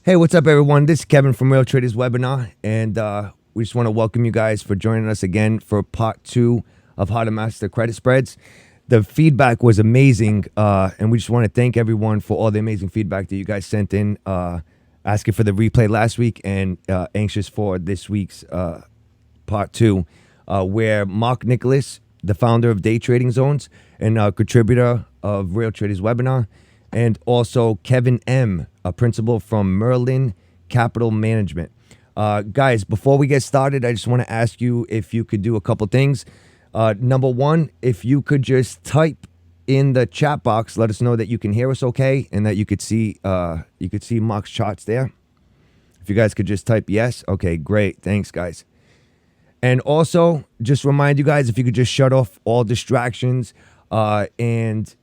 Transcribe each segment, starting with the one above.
Hey, what's up, everyone? This is Kevin from Real Traders Webinar, and we just want to welcome you guys for joining us again for part 2 of How to Master Credit Spreads. The feedback was amazing, and we just want to thank everyone for all the amazing feedback that you guys sent in, asking for the replay last week and anxious for this week's part 2, where Mark Nicholas, the founder of Day Trading Zones and contributor of Real Traders Webinar, and also Kevin M., a principal from Merlin Capital Management. Guys, before we get started, I just want to ask you if you could do a couple things. Number one, if you could just type in the chat box, let us know that you can hear us okay and that you could see Mark's charts there. If you guys could just type yes, okay, great. Thanks, guys. And also, just remind you guys, if you could just shut off all distractions, and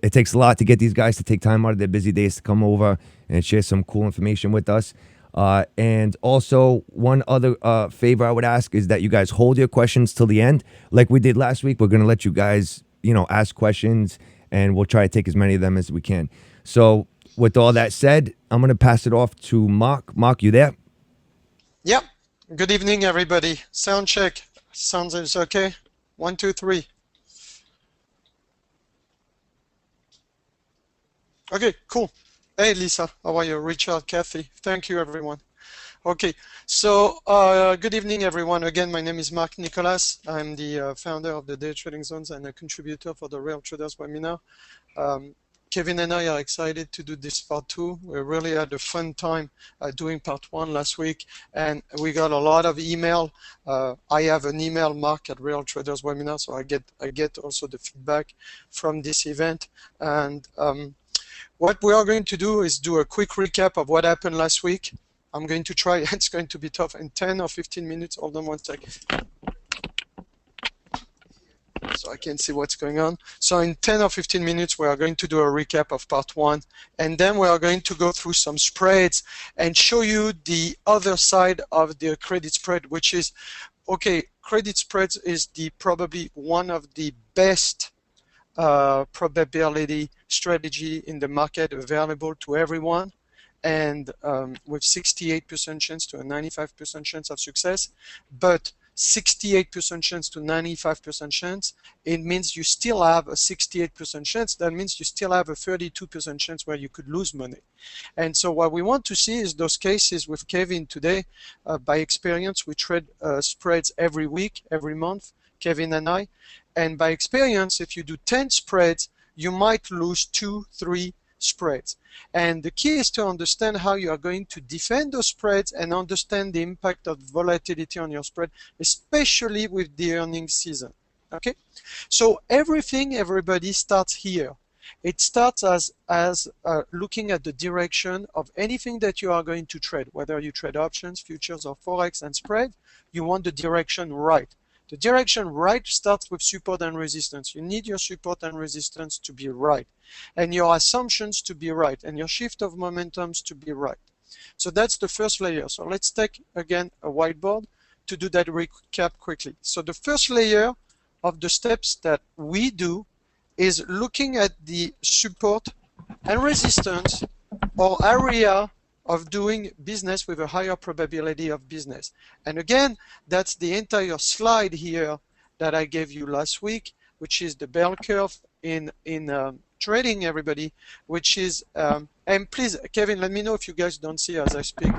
it takes a lot to get these guys to take time out of their busy days to come over and share some cool information with us. And also, one other favor I would ask is that you guys hold your questions till the end. Like we did last week, we're going to let you guys, ask questions, and we'll try to take as many of them as we can. So with all that said, I'm going to pass it off to Mark. Mark, you there? Yep. Good evening, everybody. Sound check. Sounds is okay? 1, 2, 3. Okay, cool. Hey, Lisa. How are you? Richard, Kathy. Thank you, everyone. Okay, so good evening, everyone. Again, my name is Mark Nicholas. I'm the founder of the Day Trading Zones and a contributor for the Real Traders Webinar. Kevin and I are excited to do this part 2. We really had a fun time doing part 1 last week, and we got a lot of email. I have an email, Mark at Real Traders Webinar, so I get also the feedback from this event. And what we are going to do is do a quick recap of what happened last week. I'm going to try, it's going to be tough, in 10 or 15 minutes. Hold on one second, so I can see what's going on. So in 10 or 15 minutes, we are going to do a recap of part 1, and then we are going to go through some spreads and show you the other side of the credit spread, which is, okay, credit spreads is probably one of the best probability strategy in the market available to everyone, and with 68% chance to a 95% chance of success. But 68% chance to 95% chance, it means you still have a 68% chance. That means you still have a 32% chance where you could lose money. And so what we want to see is those cases with Kevin today. By experience, we trade spreads every week, every month, Kevin and I. And by experience, if you do 10 spreads, you might lose 2, 3 spreads. And the key is to understand how you are going to defend those spreads and understand the impact of volatility on your spread, especially with the earnings season. Okay, so everybody starts here. It starts as looking at the direction of anything that you are going to trade, whether you trade options, futures, or forex and spread. You want the direction right. The direction right starts with support and resistance. You need your support and resistance to be right, and your assumptions to be right, and your shift of momentums to be right. So that's the first layer. So let's take, again, a whiteboard to do that recap quickly. So the first layer of the steps that we do is looking at the support and resistance or area of doing business with a higher probability of business. And again, that's the entire slide here that I gave you last week, which is the bell curve in trading, everybody, which is, and please, Kevin, let me know if you guys don't see as I speak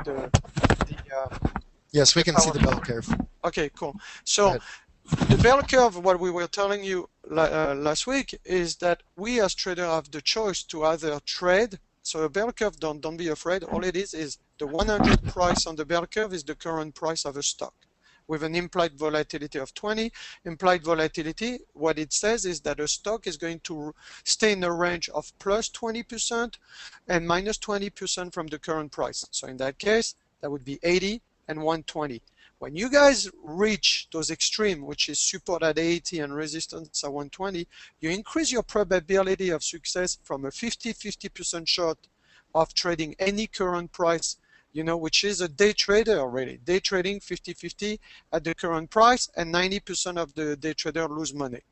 Yes, we can see the bell curve. Okay, cool. So the bell curve, what we were telling you last week, is that we as traders have the choice to either trade. So a bell curve, don't be afraid. All it is the 100 price on the bell curve is the current price of a stock with an implied volatility of 20. Implied volatility, what it says is that a stock is going to stay in the range of plus 20% and minus 20% from the current price. So in that case, that would be 80 and 120. When you guys reach those extreme, which is support at 80 and resistance at 120, you increase your probability of success from a 50% shot of trading any current price, which is a day trader already. Day trading 50-50 at the current price, and 90% of the day trader lose money.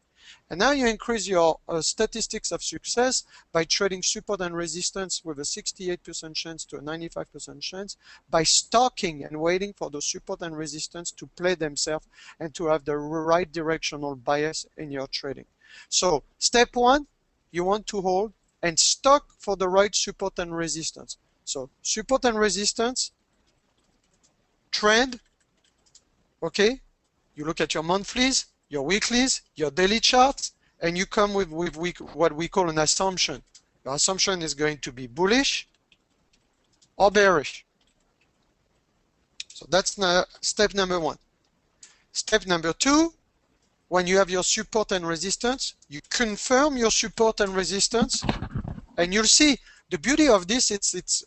And now you increase your statistics of success by trading support and resistance with a 68% chance to a 95% chance, by stalking and waiting for the support and resistance to play themselves and to have the right directional bias in your trading. So step one, you want to hold and stalk for the right support and resistance. So support and resistance, trend, okay? You look at your monthlies, your weeklies, your daily charts, and you come with what we call an assumption. Your assumption is going to be bullish or bearish. So that's step number one. Step number two, when you have your support and resistance, you confirm your support and resistance, and you'll see the beauty of this, it's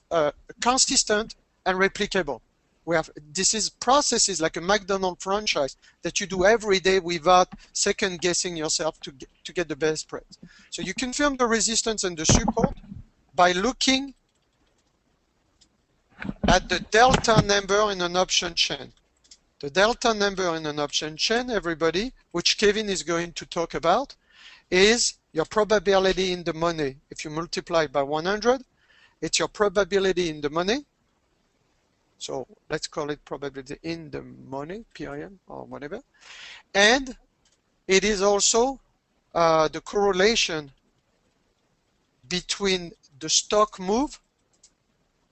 consistent and replicable. This process is like a McDonald's franchise that you do every day without second guessing yourself to get the best price. So you confirm the resistance and the support by looking at the delta number in an option chain. The delta number in an option chain, everybody, which Kevin is going to talk about, is your probability in the money. If you multiply by 100, it's your probability in the money. So let's call it probability in the money, PIM or whatever. And it is also the correlation between the stock move.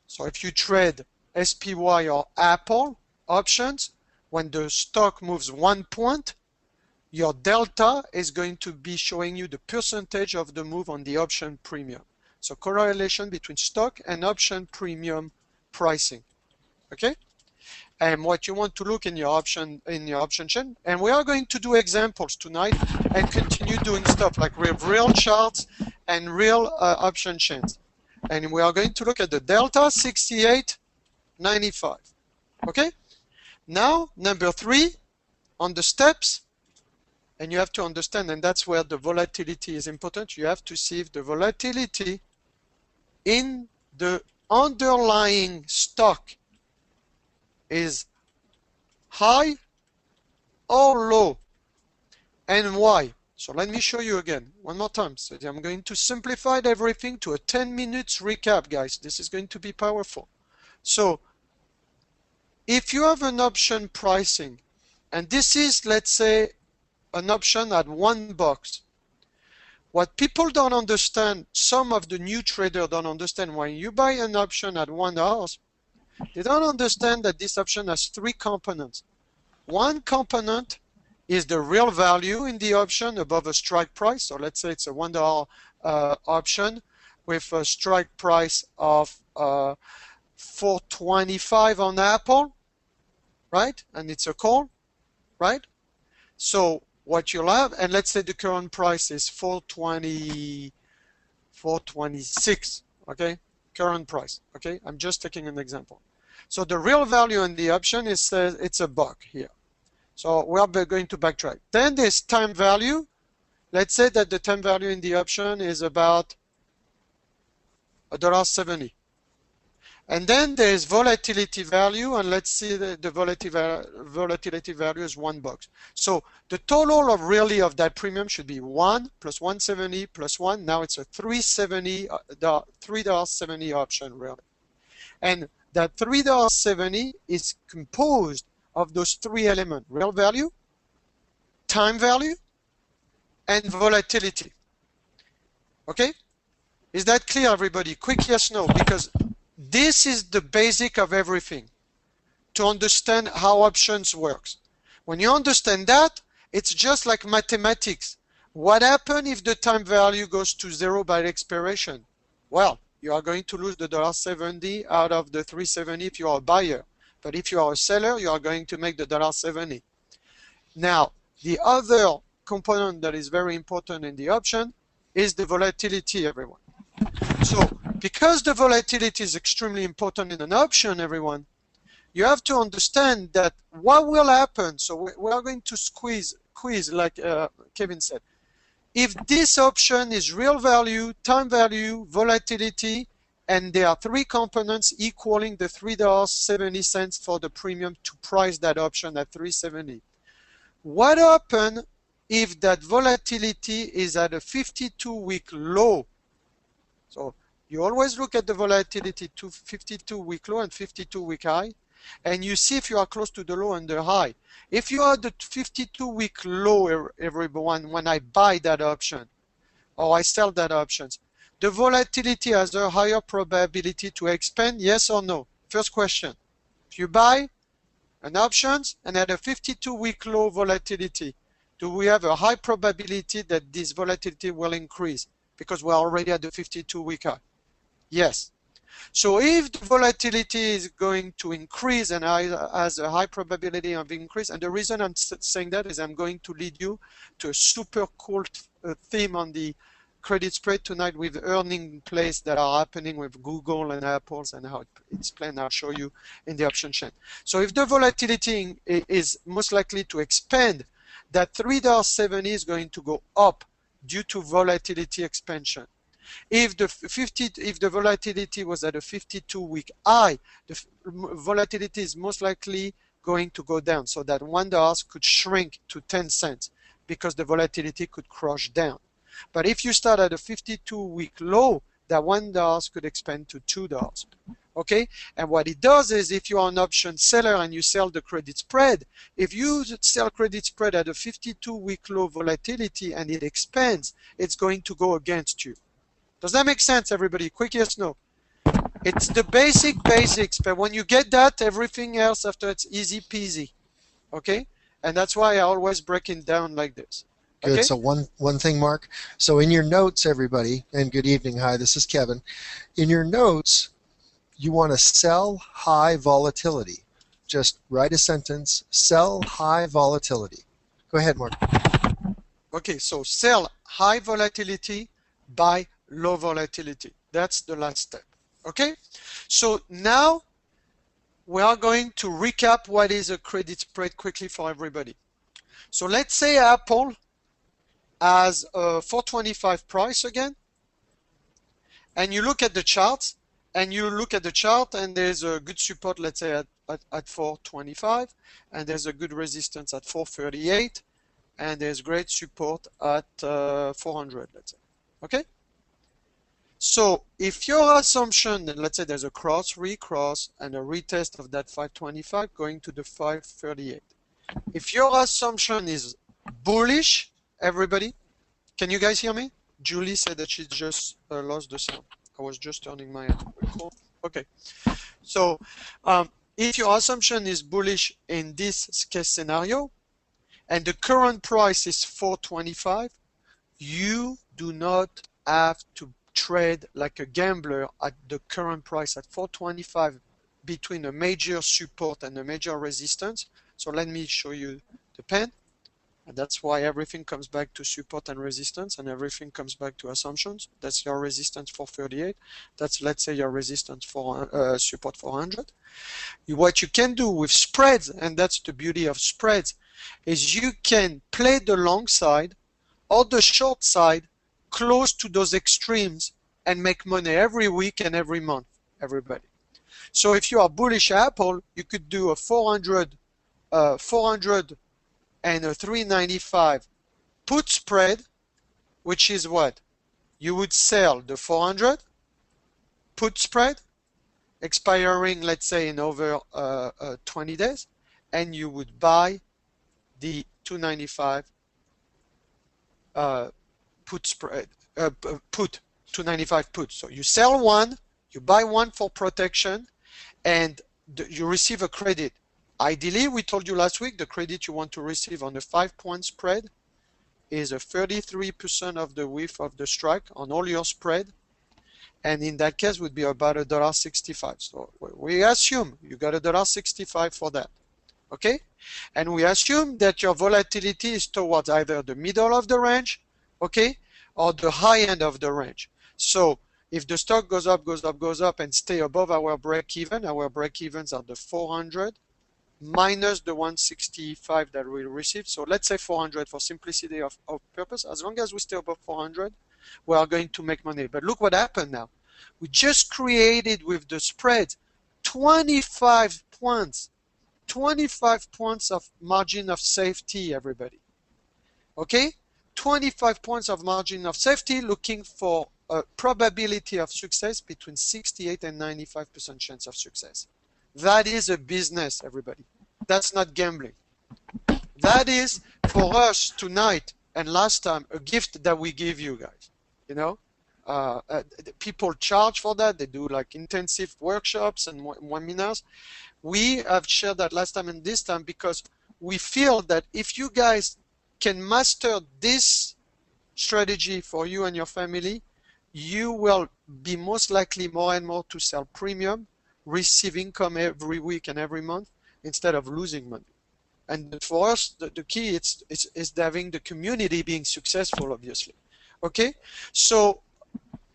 So if you trade SPY or Apple options, when the stock moves 1 point, your delta is going to be showing you the percentage of the move on the option premium. So correlation between stock and option premium pricing. Okay, and what you want to look in your option chain, and we are going to do examples tonight and continue doing stuff like with real charts and real option chains, and we are going to look at the delta 68.95. Okay, now number 3 on the steps, and you have to understand, and that's where the volatility is important. You have to see if the volatility in the underlying stock is high or low, and why. So let me show you again one more time. So I'm going to simplify everything to a 10 minutes recap, guys. This is going to be powerful. So if you have an option pricing, and this is, let's say, an option at $1, what people don't understand, some of the new traders don't understand, when you buy an option at $1, they don't understand that this option has 3 components. One component is the real value in the option above a strike price. So let's say it's a $1 option with a strike price of $4.25 on Apple, right? And it's a call, right? So what you'll have, and let's say the current price is $4.26, okay? Current price, okay? I'm just taking an example. So the real value in the option is it's $1 here. So we are going to backtrack. Then there's time value. Let's say that the time value in the option is about $1.70. And then there's volatility value, and let's see the volatility value is $1. So the total of really of that premium should be 1 plus 170 plus 1. Now it's a $3.70 option really. And that $3.70 is composed of those 3 elements: real value, time value, and volatility. Okay? Is that clear, everybody? Quick yes, no, because this is the basic of everything to understand how options works. When you understand that, it's just like mathematics. What happens if the time value goes to 0 by expiration? Well, you are going to lose the $1.70 out of the $3.70 if you are a buyer. But if you are a seller, you are going to make the $1.70. Now, the other component that is very important in the option is the volatility, everyone. So, because the volatility is extremely important in an option, everyone, you have to understand that what will happen. So we are going to quiz, like Kevin said. If this option is real value, time value, volatility, and there are 3 components equaling the $3.70 for the premium to price that option at $3.70. What happens if that volatility is at a 52-week low. So you always look at the volatility to 52-week low and 52-week high, and you see if you are close to the low and the high. If you are at the 52-week low, everyone, when I buy that option or I sell that options, the volatility has a higher probability to expand, yes or no? First question. If you buy an options and at a 52-week low volatility, do we have a high probability that this volatility will increase because we're already at the 52-week high? Yes. So if the volatility is going to increase and has a high probability of increase, and the reason I'm saying that is I'm going to lead you to a super cool theme on the credit spread tonight with earning plays that are happening with Google and Apple's and how it's planned. I'll show you in the option chain. So if the volatility is most likely to expand, that $3.70 is going to go up due to volatility expansion. If the volatility was at a 52-week high, the volatility is most likely going to go down, so that $1 could shrink to 10 cents because the volatility could crush down. But if you start at a 52-week low, that $1 could expand to $2. Okay? And what it does is if you are an option seller and you sell the credit spread, if you sell credit spread at a 52-week low volatility and it expands, it's going to go against you. Does that make sense, everybody? Quick yes, no. It's the basics, but when you get that, everything else after it's easy peasy. Okay? And that's why I always break it down like this. Good. Okay? So one thing, Mark. So in your notes, everybody, and good evening. Hi, this is Kevin. In your notes, you want to sell high volatility. Just write a sentence, sell high volatility. Go ahead, Mark. Okay, so sell high volatility, buy low volatility. That's the last step. Okay? So now we are going to recap what is a credit spread quickly for everybody. So let's say Apple has a 425 price again, and you look at the charts, and there's a good support, let's say at 425, and there's a good resistance at 438, and there's great support at 400, let's say. Okay? So if your assumption, let's say there's a cross, recross, and a retest of that 525 going to the 538. If your assumption is bullish, everybody, can you guys hear me? Julie said that she just lost the sound. I was just turning my head. Cool. Okay. So if your assumption is bullish in this case scenario, and the current price is 425, you do not have to trade like a gambler at the current price at 425 between a major support and a major resistance. So let me show you the pen. And that's why everything comes back to support and resistance, and everything comes back to assumptions. That's your resistance 438. That's, let's say, your resistance for support 400. What you can do with spreads, and that's the beauty of spreads, is you can play the long side or the short side close to those extremes and make money every week and every month, everybody. So if you are bullish Apple, you could do a 400 and a 395 put spread, which is what? You would sell the 400 put spread, expiring, let's say, in over 20 days, and you would buy the 295 put spread, put 295 put. So you sell one, you buy one for protection, and you receive a credit. Ideally, we told you last week, the credit you want to receive on the 5-point spread is a 33% of the width of the strike on all your spread, and in that case would be about $1.65. So we assume you got $1.65 for that, okay? And we assume that your volatility is towards either the middle of the range, okay, or the high end of the range. So if the stock goes up, and stay above our break-even, our break-evens are the 400 minus the 165 that we received. So let's say 400 for simplicity of purpose. As long as we stay above 400, we are going to make money. But look what happened now. We just created with the spread 25 points of margin of safety, everybody. Okay, 25 points of margin of safety, looking for a probability of success between 68 and 95% chance of success. That is a business, everybody. That's not gambling. That is, for us tonight and last time, a gift that we give you guys. You know, people charge for that. They do like intensive workshops and webinars. We have shared that last time and this time because we feel that if you guys can master this strategy for you and your family, you will be most likely more and more to sell premium, receive income every week and every month instead of losing money. And for us, the key is having the community being successful, obviously. Okay, so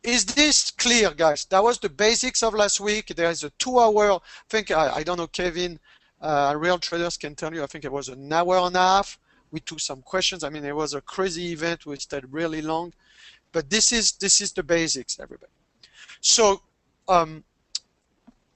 is this clear, guys? That was the basics of last week. There is a 2-hour, I don't know, Kevin, Real Traders can tell you, I think it was an hour and a half. We took some questions. I mean, it was a crazy event which stayed really long. But this is the basics, everybody. So,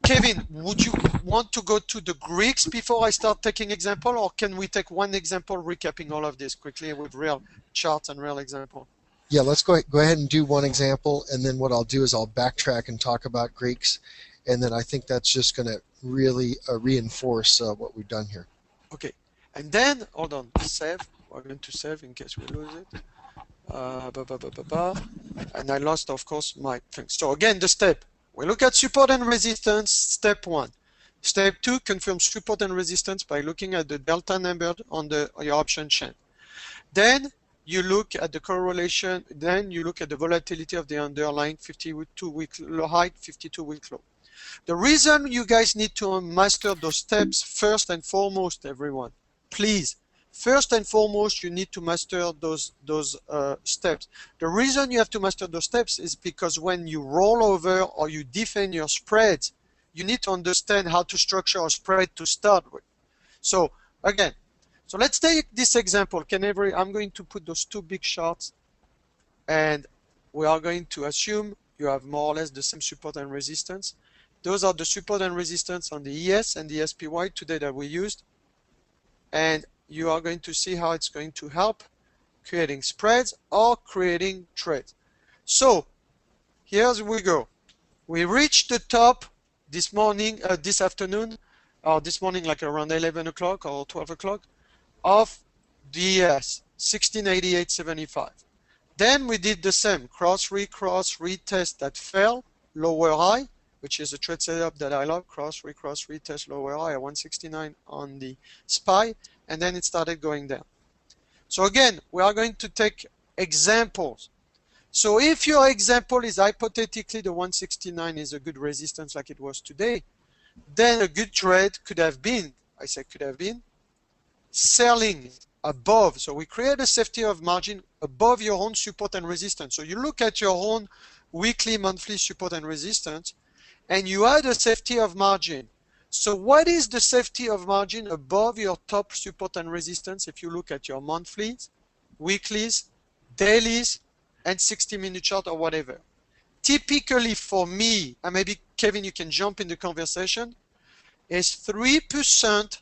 Kevin, would you want to go to the Greeks before I start taking example, or can we take one example recapping all of this quickly with real charts and real example? Yeah, let's go ahead and do one example, and then what I'll do is I'll backtrack and talk about Greeks, and then I think that's just going to really reinforce what we've done here. Okay, and then, hold on, save. We're going to save in case we lose it. And I lost, of course, my thing. So again, the step. We look at support and resistance, step 1. Step 2, confirm support and resistance by looking at the delta number on your option chain. Then you look at the correlation, then you look at the volatility of the underlying 52-week high, 52-week low. The reason you guys need to master those steps first and foremost, everyone, please, first and foremost, you need to master those steps. The reason you have to master those steps is because when you roll over or you defend your spreads, you need to understand how to structure a spread to start with. So again, so let's take this example. I'm going to put those 2 big charts, and we are going to assume you have more or less the same support and resistance. Those are the support and resistance on the ES and the SPY today that we used. And you are going to see how it's going to help creating spreads or creating trades. So here we go. We reached the top this morning, this afternoon, or this morning like around 11 o'clock or 12 o'clock of the ES, 1688.75. Then we did the same, cross, retest that fell, lower high, which is a trade setup that I love, cross, retest, lower high at 169 on the SPY, and then it started going down. So again, we are going to take examples. So if your example is hypothetically the 169 is a good resistance like it was today, then a good trade could have been, I say could have been, selling above. So we create a safety of margin above your own support and resistance. So you look at your own weekly, monthly support and resistance, and you add a safety of margin. So what is the safety of margin above your top support and resistance if you look at your monthlies, weeklies, dailies, and 60-minute chart or whatever? Typically for me, and maybe Kevin, you can jump in the conversation, is 3%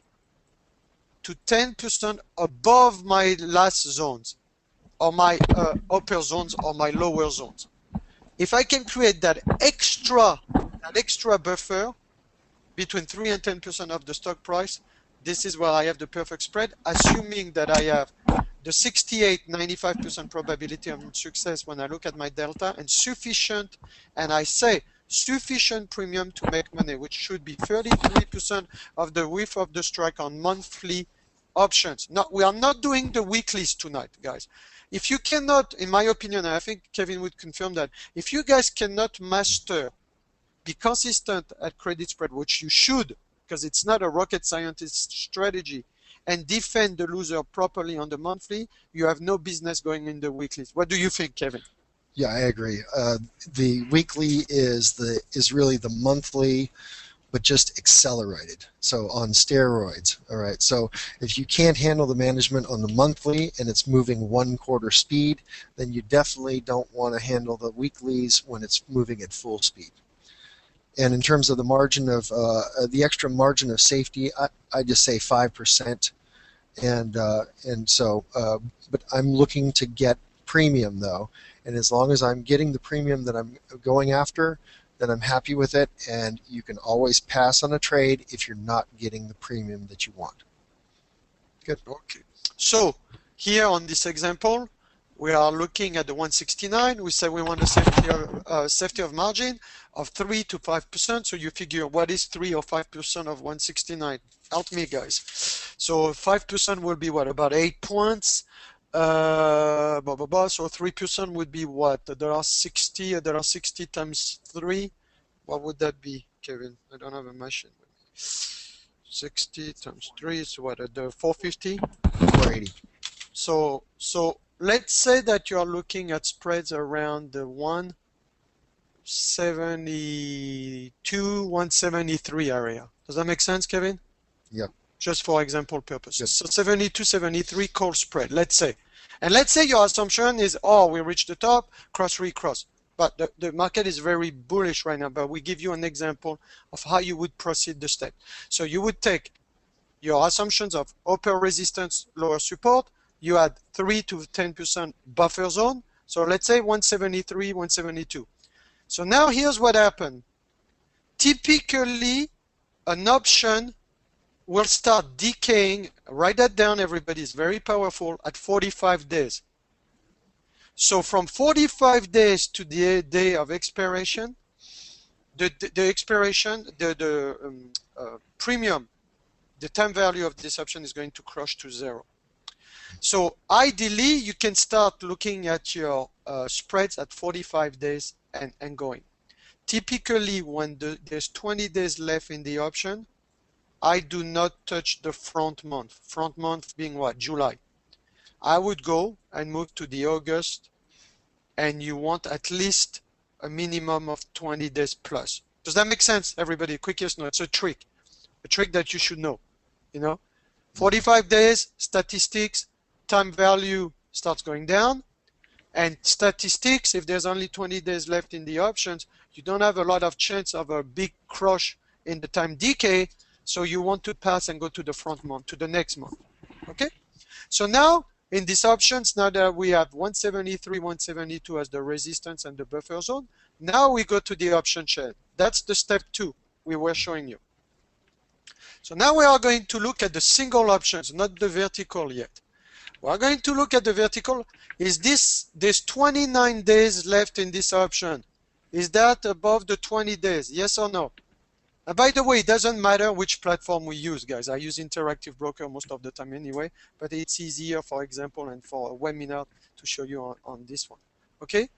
to 10% above my last zones, or my upper zones, or my lower zones. If I can create that extra buffer between 3 and 10% of the stock price, this is where I have the perfect spread, assuming that I have the 98-95% probability of success when I look at my delta, and sufficient, and I say sufficient premium to make money, which should be 33% of the width of the strike on monthly options. Now, we are not doing the weeklies tonight, guys. If you cannot, in my opinion, and I think Kevin would confirm that, if you guys cannot master, be consistent at credit spread, which you should, because it's not a rocket scientist strategy, and defend the loser properly on the monthly, you have no business going in the weeklies. What do you think, Kevin? Yeah, I agree. The weekly is really the monthly, but just accelerated. So on steroids. All right. So if you can't handle the management on the monthly and it's moving 1/4 speed, then you definitely don't want to handle the weeklies when it's moving at full speed. And in terms of the margin of the extra margin of safety, I just say 5%. and so but I'm looking to get premium though, and as long as I'm getting the premium that I'm going after, then I'm happy with it. And you can always pass on a trade if you're not getting the premium that you want. Good. Okay. So here on this example, we are looking at the 169. We say we want a safety of margin of 3 to 5%. So you figure what is 3 or 5% of 169? Help me, guys. So 5% will be what? About 8 points. So 3% would be what? $1.60 times 3. What would that be, Kevin? I don't have a machine with me. 60 times 3 is what? The 450? 480. So let's say that you are looking at spreads around the 172, 173 area. Does that make sense, Kevin? Yep. Just for example purposes. Yep. So 72, 73 call spread, let's say. And let's say your assumption is, oh, we reached the top, cross, recross. But the market is very bullish right now, but we give you an example of how you would proceed the step. So you would take your assumptions of upper resistance, lower support. You add 3 to 10% buffer zone. So let's say 173, 172. So now here's what happened. Typically, an option will start decaying. Write that down, everybody. It's very powerful at 45 days. So from 45 days to the day of expiration, the premium, the time value of this option is going to crush to 0. So ideally, you can start looking at your spreads at 45 days and going. Typically, when there's 20 days left in the option, I do not touch the front month. Front month being what? July. I would go and move to the August, and you want at least a minimum of 20 days plus. Does that make sense, everybody? Quickest note. It's a trick that you should know. 45 days, statistics, time value starts going down, and statistics, if there's only 20 days left in the options, you don't have a lot of chance of a big crush in the time decay, so you want to pass and go to the front month, to the next month. Okay? So now, in these options, now that we have 173, 172 as the resistance and the buffer zone, now we go to the option chain. That's the step 2 we were showing you. So now we are going to look at the single options, not the vertical yet. We are going to look at the vertical. There's 29 days left in this option. Is that above the 20 days? Yes or no? And by the way, it doesn't matter which platform we use, guys. I use Interactive Broker most of the time anyway, but it's easier, for example, and for a webinar to show you on this one. Okay?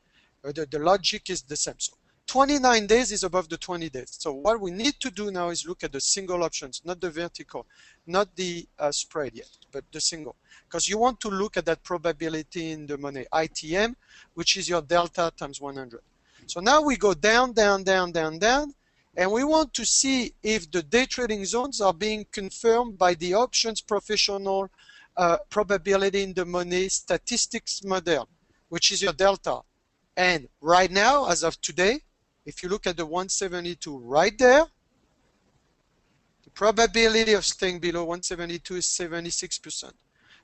The logic is the same. So 29 days is above the 20 days. So what we need to do now is look at the single options, not the vertical, not the spread yet, but the single. Because you want to look at that probability in the money, ITM, which is your delta times 100. So now we go down, down, down, down, down, and we want to see if the day trading zones are being confirmed by the options professional probability in the money statistics model, which is your delta. And right now, as of today, if you look at the 172 right there, the probability of staying below 172 is 76%.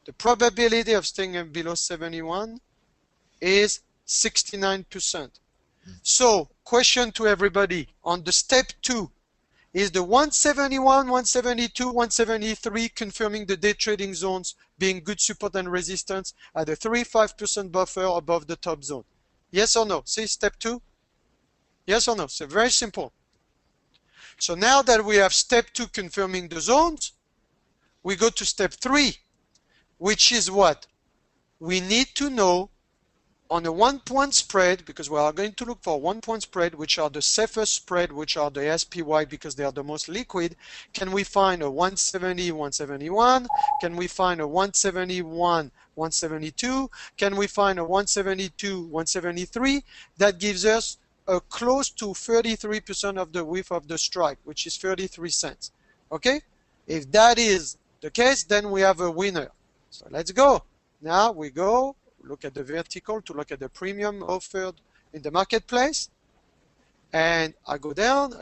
The probability of staying below 71 is 69%. So, question to everybody, on the step 2, is the 171, 172, 173 confirming the day trading zones being good support and resistance at a 3-5% buffer above the top zone? Yes or no? See step 2? Yes or no? So very simple. So now that we have step 2 confirming the zones, we go to step 3, which is what? We need to know on a 1-point spread, because we are going to look for 1-point spread, which are the safest spread, which are the SPY, because they are the most liquid. Can we find a 170, 171? Can we find a 171, 172? Can we find a 172, 173? That gives us a close to 33% of the width of the strike, which is 33 cents. Okay? If that is the case, then we have a winner. So let's go. Now we go. Look at the vertical to look at the premium offered in the marketplace, and I go down,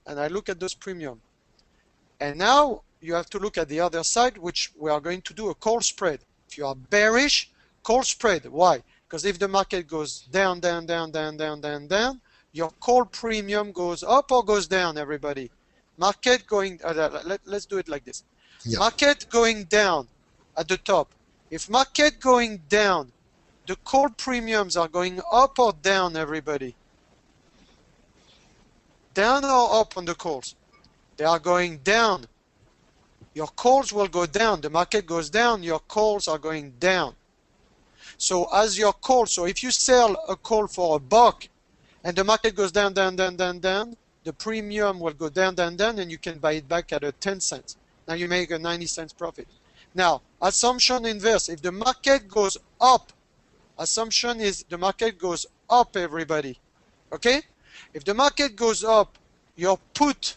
and I look at those premium. And now you have to look at the other side, which we are going to do a call spread. If you are bearish, call spread. Why? Because if the market goes down, down, down, down, down, down, down, your call premium goes up or goes down, everybody. Market going, let's do it like this. Yep. Market going down at the top. If market going down, the call premiums are going up or down, everybody? Down or up on the calls? They are going down. Your calls will go down. The market goes down, your calls are going down. So as your call, so if you sell a call for $1 and the market goes down, down, down, down, down, the premium will go down, down, down, and you can buy it back at a 10 cents. Now you make a 90 cents profit. Now, assumption inverse, if the market goes up, assumption is the market goes up, everybody. Okay? If the market goes up, your put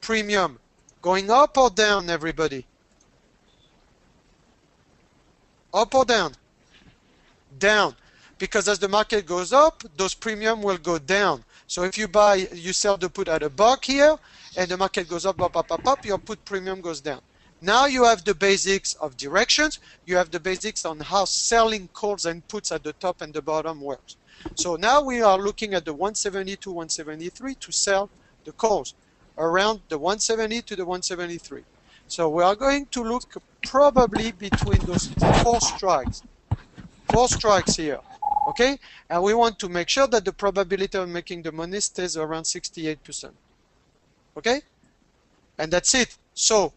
premium going up or down, everybody? Up or down? Down. Because as the market goes up, those premium will go down. So if you sell the put at $1 here, and the market goes up, up, up, up, up, your put premium goes down. Now you have the basics of directions. You have the basics on how selling calls and puts at the top and the bottom works. So now we are looking at the 170 to 173 to sell the calls around the 170 to the 173. So we are going to look probably between those four strikes here, okay? And we want to make sure that the probability of making the money stays around 68%, okay? And that's it. So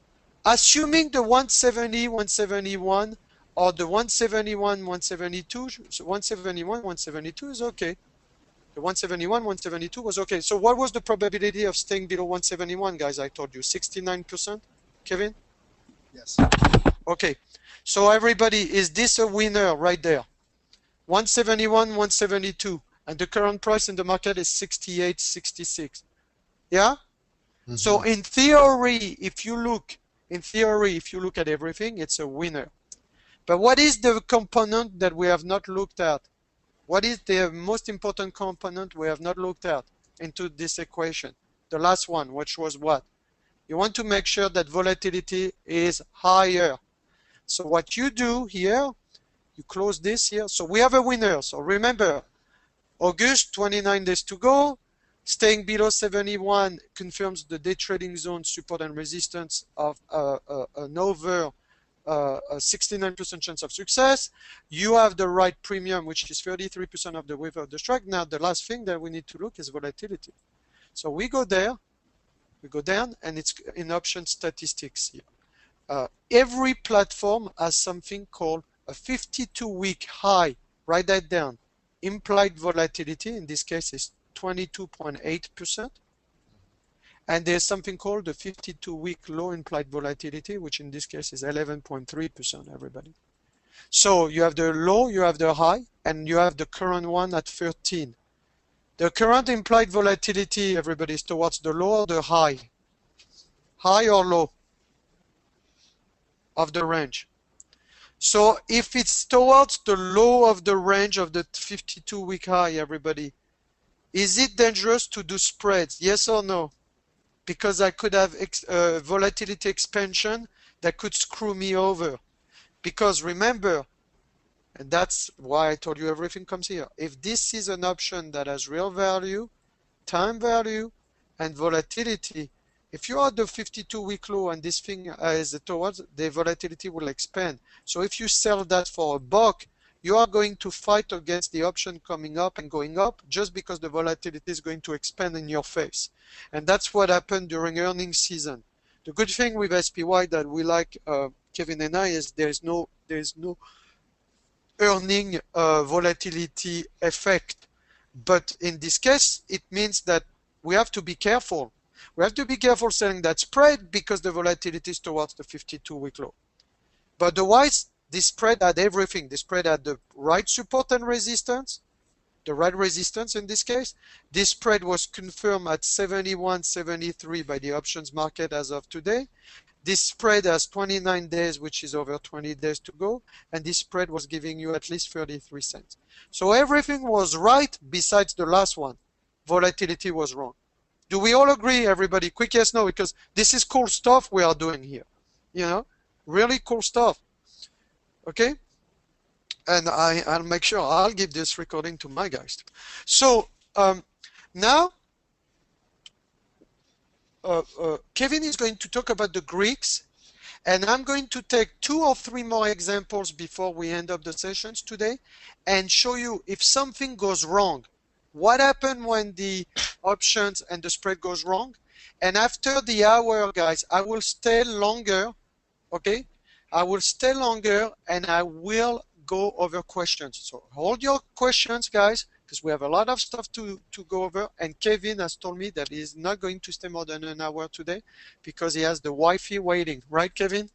assuming the 170, 171, or the 171, 172, so 171, 172 is okay. The 171, 172 was okay. So what was the probability of staying below 171, guys? I told you 69%. Kevin? Yes. Okay. So everybody, is this a winner right there? 171, 172, and the current price in the market is 68.66. Yeah? Mm-hmm. So in theory, if you look at everything, it's a winner. But what is the component that we have not looked at? What is the most important component we have not looked at into this equation? The last one, which was what? You want to make sure that volatility is higher. So what you do here, you close this here. So we have a winner. So remember, August, 29 days to go. Staying below 71 confirms the day trading zone support and resistance of an over 69% chance of success. You have the right premium, which is 33% of the wave of the strike. Now, the last thing that we need to look is volatility. So we go there, we go down, and it's in option statistics here. Every platform has something called a 52-week high. Write that down. Implied volatility, in this case, is 22.8%. And there's something called the 52-week low implied volatility, which in this case is 11.3%, everybody. So you have the low, you have the high, and you have the current one at 13. The current implied volatility, everybody, is towards the low or the high? High or low of the range? So if it's towards the low of the range of the 52-week high, everybody, is it dangerous to do spreads? Yes or no? Because I could have volatility expansion that could screw me over. Because remember, and that's why I told you everything comes here. If this is an option that has real value, time value, and volatility, if you are the 52-week low and this thing is towards, the volatility will expand. So if you sell that for $1, you are going to fight against the option coming up and going up just because the volatility is going to expand in your face. And that's what happened during earnings season. The good thing with SPY that we like, Kevin and I, is there's no earning volatility effect. But in this case, it means that we have to be careful. We have to be careful selling that spread because the volatility is towards the 52-week low. But otherwise, this spread had everything. This spread had the right support and resistance, the right resistance in this case. This spread was confirmed at 71.73 by the options market as of today. This spread has 29 days, which is over 20 days to go, and this spread was giving you at least 33 cents. So everything was right besides the last one. Volatility was wrong. Do we all agree, everybody? Quick yes, no, because this is cool stuff we are doing here. You know, really cool stuff. Okay, and I'll make sure I'll give this recording to my guys. So now Kevin is going to talk about the Greeks, and I'm going to take 2 or 3 more examples before we end up the sessions today and show you if something goes wrong. What happened when the options and the spread goes wrong? And after the hour, guys, I will stay longer, okay? I will stay longer and I will go over questions. So hold your questions, guys, because we have a lot of stuff to go over. And Kevin has told me that he's not going to stay more than an hour today because he has the Wi-Fi waiting. Right, Kevin?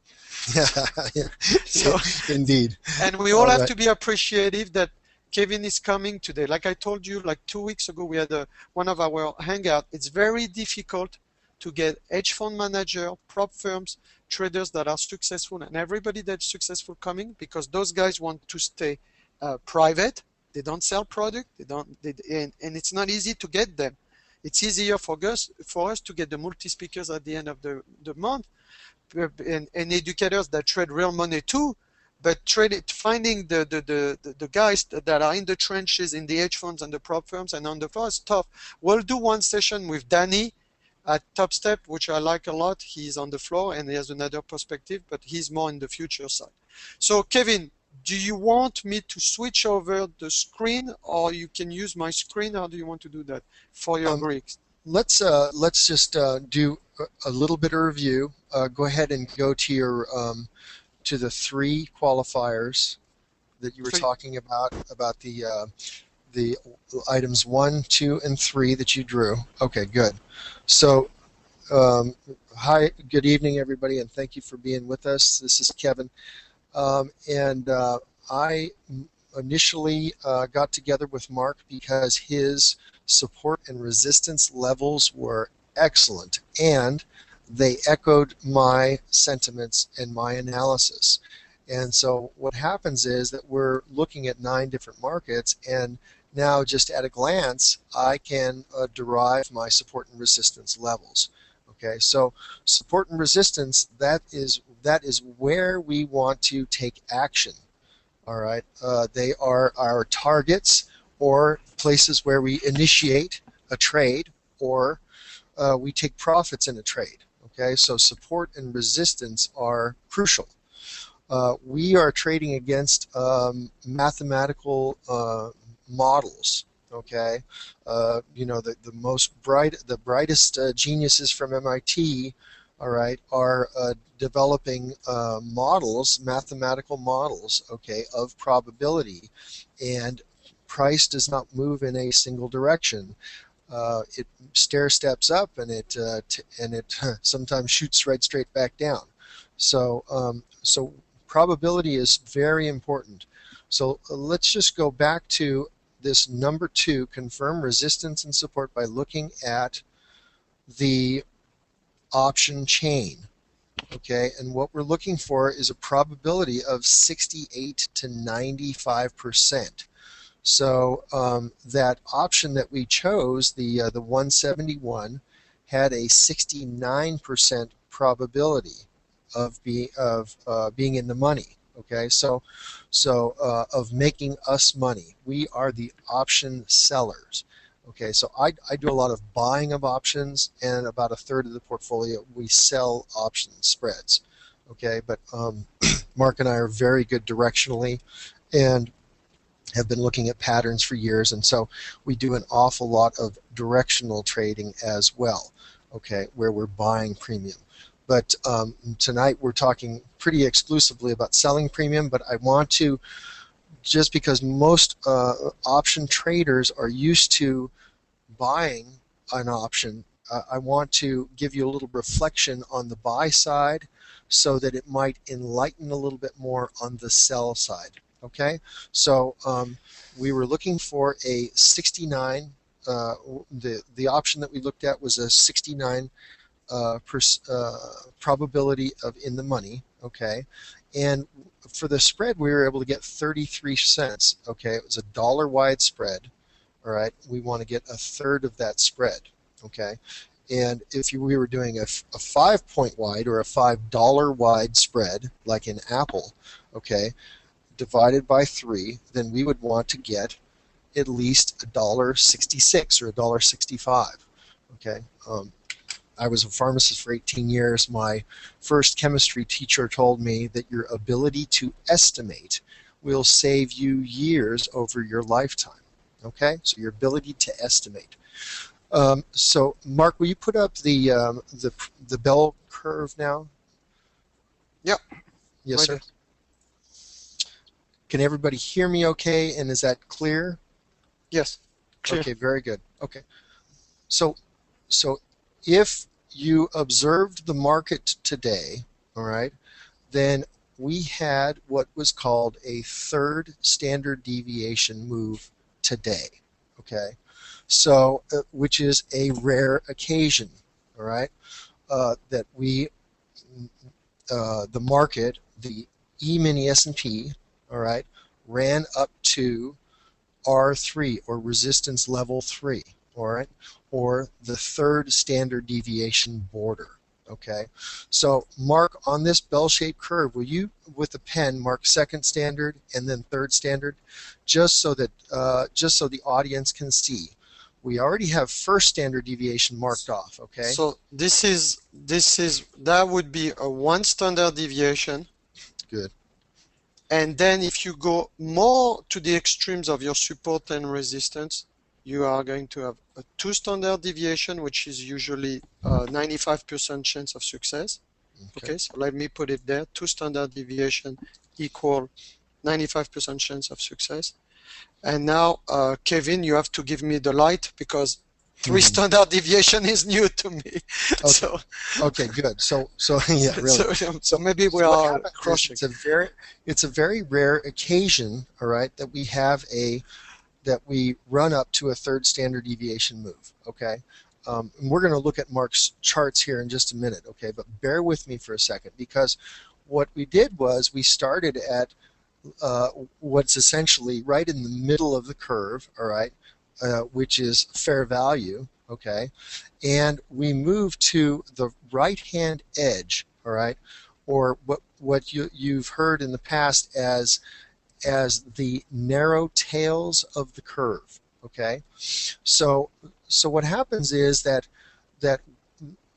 Yeah, So, indeed. and we all have to be appreciative that Kevin is coming today. Like I told you, like 2 weeks ago, we had one of our hangout. It's very difficult to get hedge fund manager, prop firms, traders that are successful, and everybody that's successful coming, because those guys want to stay private. They don't sell product. And it's not easy to get them. It's easier for us to get the multi-speakers at the end of the month, and educators that trade real money too. But finding the guys that are in the trenches in the hedge funds and the prop firms and on the floor is tough. We'll do one session with Danny at Top Step, which I like a lot. He's on the floor and he has another perspective, but he's more in the future side. So Kevin, do you want me to switch over the screen, or you can use my screen? How do you want to do that for your Greeks? Let's just do a little bit of review. Go ahead and go to your to the 3 qualifiers that you were talking about the items 1, 2, and 3 that you drew. Okay, good. So, hi, good evening, everybody, and thank you for being with us. This is Kevin, and I initially got together with Mark because his support and resistance levels were excellent, and they echoed my sentiments and my analysis. And so what happens is that we're looking at 9 different markets, and now just at a glance I can derive my support and resistance levels. Okay, so support and resistance, that is where we want to take action. All right, they are our targets, or places where we initiate a trade, or we take profits in a trade. Okay, so support and resistance are crucial. We are trading against mathematical models. Okay, you know, the brightest geniuses from MIT, all right, are developing models, mathematical models, okay, of probability, and price does not move in a single direction. It stair steps up, and it sometimes shoots right straight back down. So so probability is very important. So let's just go back to this number 2, confirm resistance and support by looking at the option chain. Okay, and what we're looking for is a probability of 68 to 95%. So that option that we chose, the 171, had a 69% probability of being in the money. Okay, so of making us money. We are the option sellers. Okay, so I do a lot of buying of options, and about 1/3 of the portfolio we sell option spreads. Okay, but Mark and I are very good directionally, and have been looking at patterns for years, and so we do an awful lot of directional trading as well. Okay, where we're buying premium. But tonight we're talking pretty exclusively about selling premium, but I want to, just because most option traders are used to buying an option, I want to give you a little reflection on the buy side so that it might enlighten a little bit more on the sell side. Okay, so we were looking for a 69, the option that we looked at was a 69 probability of in the money. Okay, and for the spread we were able to get 33 cents. Okay, it was a dollar wide spread. All right, we want to get 1/3 of that spread. Okay, And if we were doing a 5-point wide or a $5 wide spread, like in Apple, okay, divided by 3, then we would want to get at least $1.66 or $1.65. Okay. I was a pharmacist for 18 years. My first chemistry teacher told me that your ability to estimate will save you years over your lifetime. Okay, so your ability to estimate. So, Mark, will you put up the bell curve now? Yep. Yes, Right sir. there. Can everybody hear me okay, and is that clear? Yes. Clear. Okay, very good. Okay. So if you observed the market today, all right, then we had what was called a third standard deviation move today, okay? So, which is a rare occasion, all right, that the market, the E-mini S&P, all right, ran up to R3 or resistance level 3, all right, or the third standard deviation border. Okay, so Mark, on this bell-shaped curve, will you, with a pen, mark second standard and then third standard, just so that just so the audience can see. We already have first standard deviation marked off. Okay. So that would be a 1 standard deviation. Good. And then if you go more to the extremes of your support and resistance, you are going to have a 2 standard deviation, which is usually 95% chance of success. Okay, so let me put it there. 2 standard deviation equal 95% chance of success. And now, Kevin, you have to give me the light because 3 standard deviation is new to me. Okay. So, okay, good. So yeah, really. So maybe we what are happens is crushing. It's a very rare occasion, all right, that we run up to a third standard deviation move. Okay. And we're going to look at Mark's charts here in just a minute. Okay, but bear with me for a second, because what we did was we started at what's essentially right in the middle of the curve, all right, which is fair value, okay, and we move to the right-hand edge, all right, or what you've heard in the past as the narrow tails of the curve, okay. So what happens is that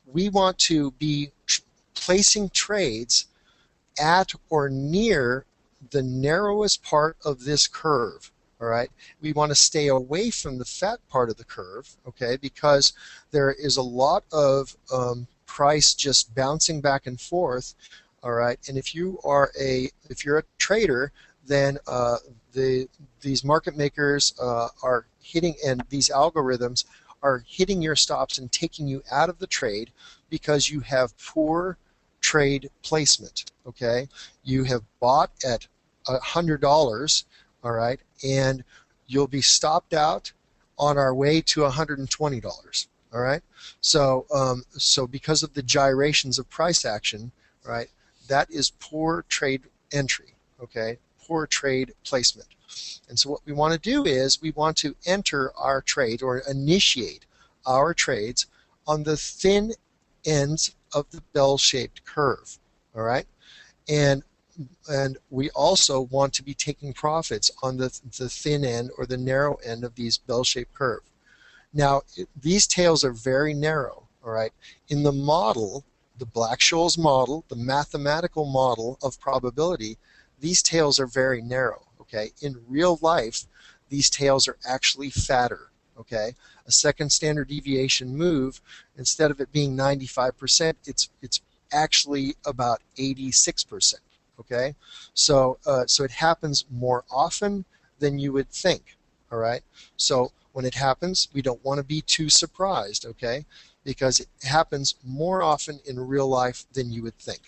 we want to be placing trades at or near the narrowest part of this curve, all right? We want to stay away from the fat part of the curve, okay, because there is a lot of price just bouncing back and forth, all right? And if you're a trader, then these market makers are hitting, and these algorithms are hitting your stops and taking you out of the trade because you have poor trade placement, okay? You have bought at $100, all right, and you'll be stopped out on our way to $120, all right. So because of the gyrations of price action, right, that is poor trade entry, okay, poor trade placement. And so what we want to do is we want to enter our trade or initiate our trades on the thin ends of the bell-shaped curve, all right, and we also want to be taking profits on the thin end or the narrow end of these bell-shaped curve. Now, these tails are very narrow, all right. In the model, the Black-Scholes model, the mathematical model of probability, these tails are very narrow, okay. In real life, these tails are actually fatter, okay. A second standard deviation move, instead of it being 95%, it's actually about 86%. Okay, so it happens more often than you would think. All right, so when it happens, we don't want to be too surprised. Okay, because it happens more often in real life than you would think.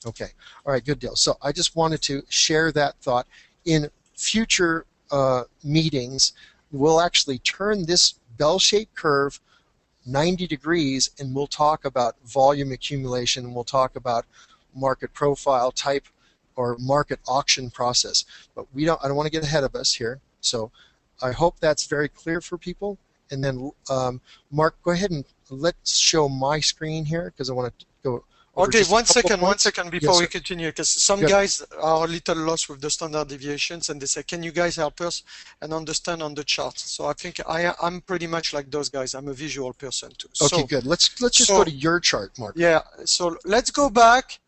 Okay, all right, good deal. So I just wanted to share that thought. In future meetings, we'll actually turn this bell-shaped curve 90 degrees, and we'll talk about volume accumulation, and we'll talk about market profile type or market auction process. But I don't want to get ahead of us here. So I hope that's very clear for people. And then, Mark, go ahead and let's show my screen here because I want to go over Okay, just a one couple second points. before Yes, we sir. continue, because some Good. guys are a little lost with the standard deviations and they say, can you guys help us and understand on the charts? So I think I'm pretty much like those guys. I'm a visual person too. Okay, So, good. Let's just go to your chart, Mark. Yeah, so let's go back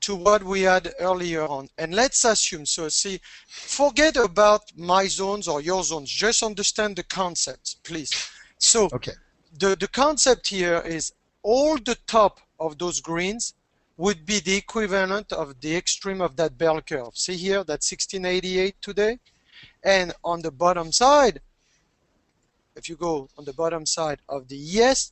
to what we had earlier on, and let's assume, so see, forget about my zones or your zones, just understand the concept, please. So Okay. the concept here is all the top of those greens would be the equivalent of the extreme of that bell curve. See here, that's 1688 today. And on the bottom side, if you go on the bottom side of the yes,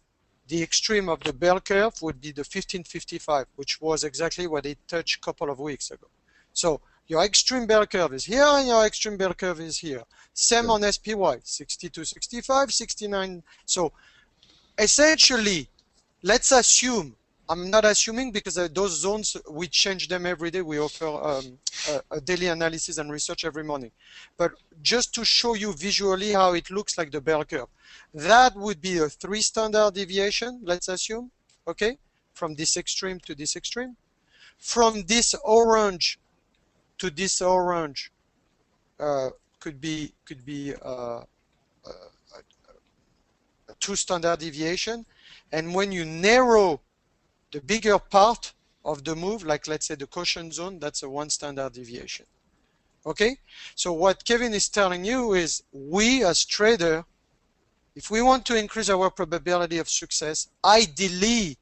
the extreme of the bell curve would be the 1555, which was exactly what it touched a couple of weeks ago. So your extreme bell curve is here and your extreme bell curve is here. Same on SPY, 62, 65, 69. So essentially, let's assume, I'm not assuming because those zones, we change them every day. We offer a daily analysis and research every morning. But just to show you visually how it looks like the bell curve, that would be a 3 standard deviation, let's assume, okay, from this extreme to this extreme. From this orange to this orange could be a 2 standard deviation. And when you narrow the bigger part of the move, like let's say the caution zone, that's a 1 standard deviation. Okay, so what Kevin is telling you is we as trader, if we want to increase our probability of success, ideally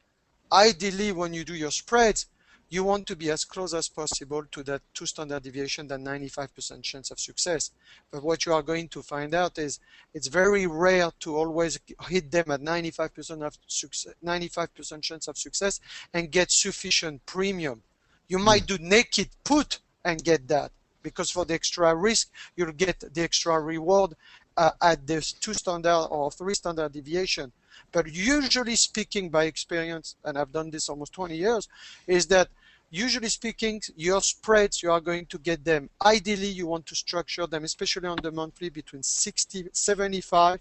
when you do your spreads, you want to be as close as possible to that 2 standard deviation, that 95% chance of success. But what you are going to find out is it's very rare to always hit them at 95% of success, 95% chance of success, and get sufficient premium. You might do naked put and get that, because for the extra risk, you'll get the extra reward at this 2 standard or 3 standard deviation. But usually speaking, by experience, and I've done this almost 20 years, is that usually speaking, your spreads, you are going to get them. Ideally, you want to structure them, especially on the monthly, between 75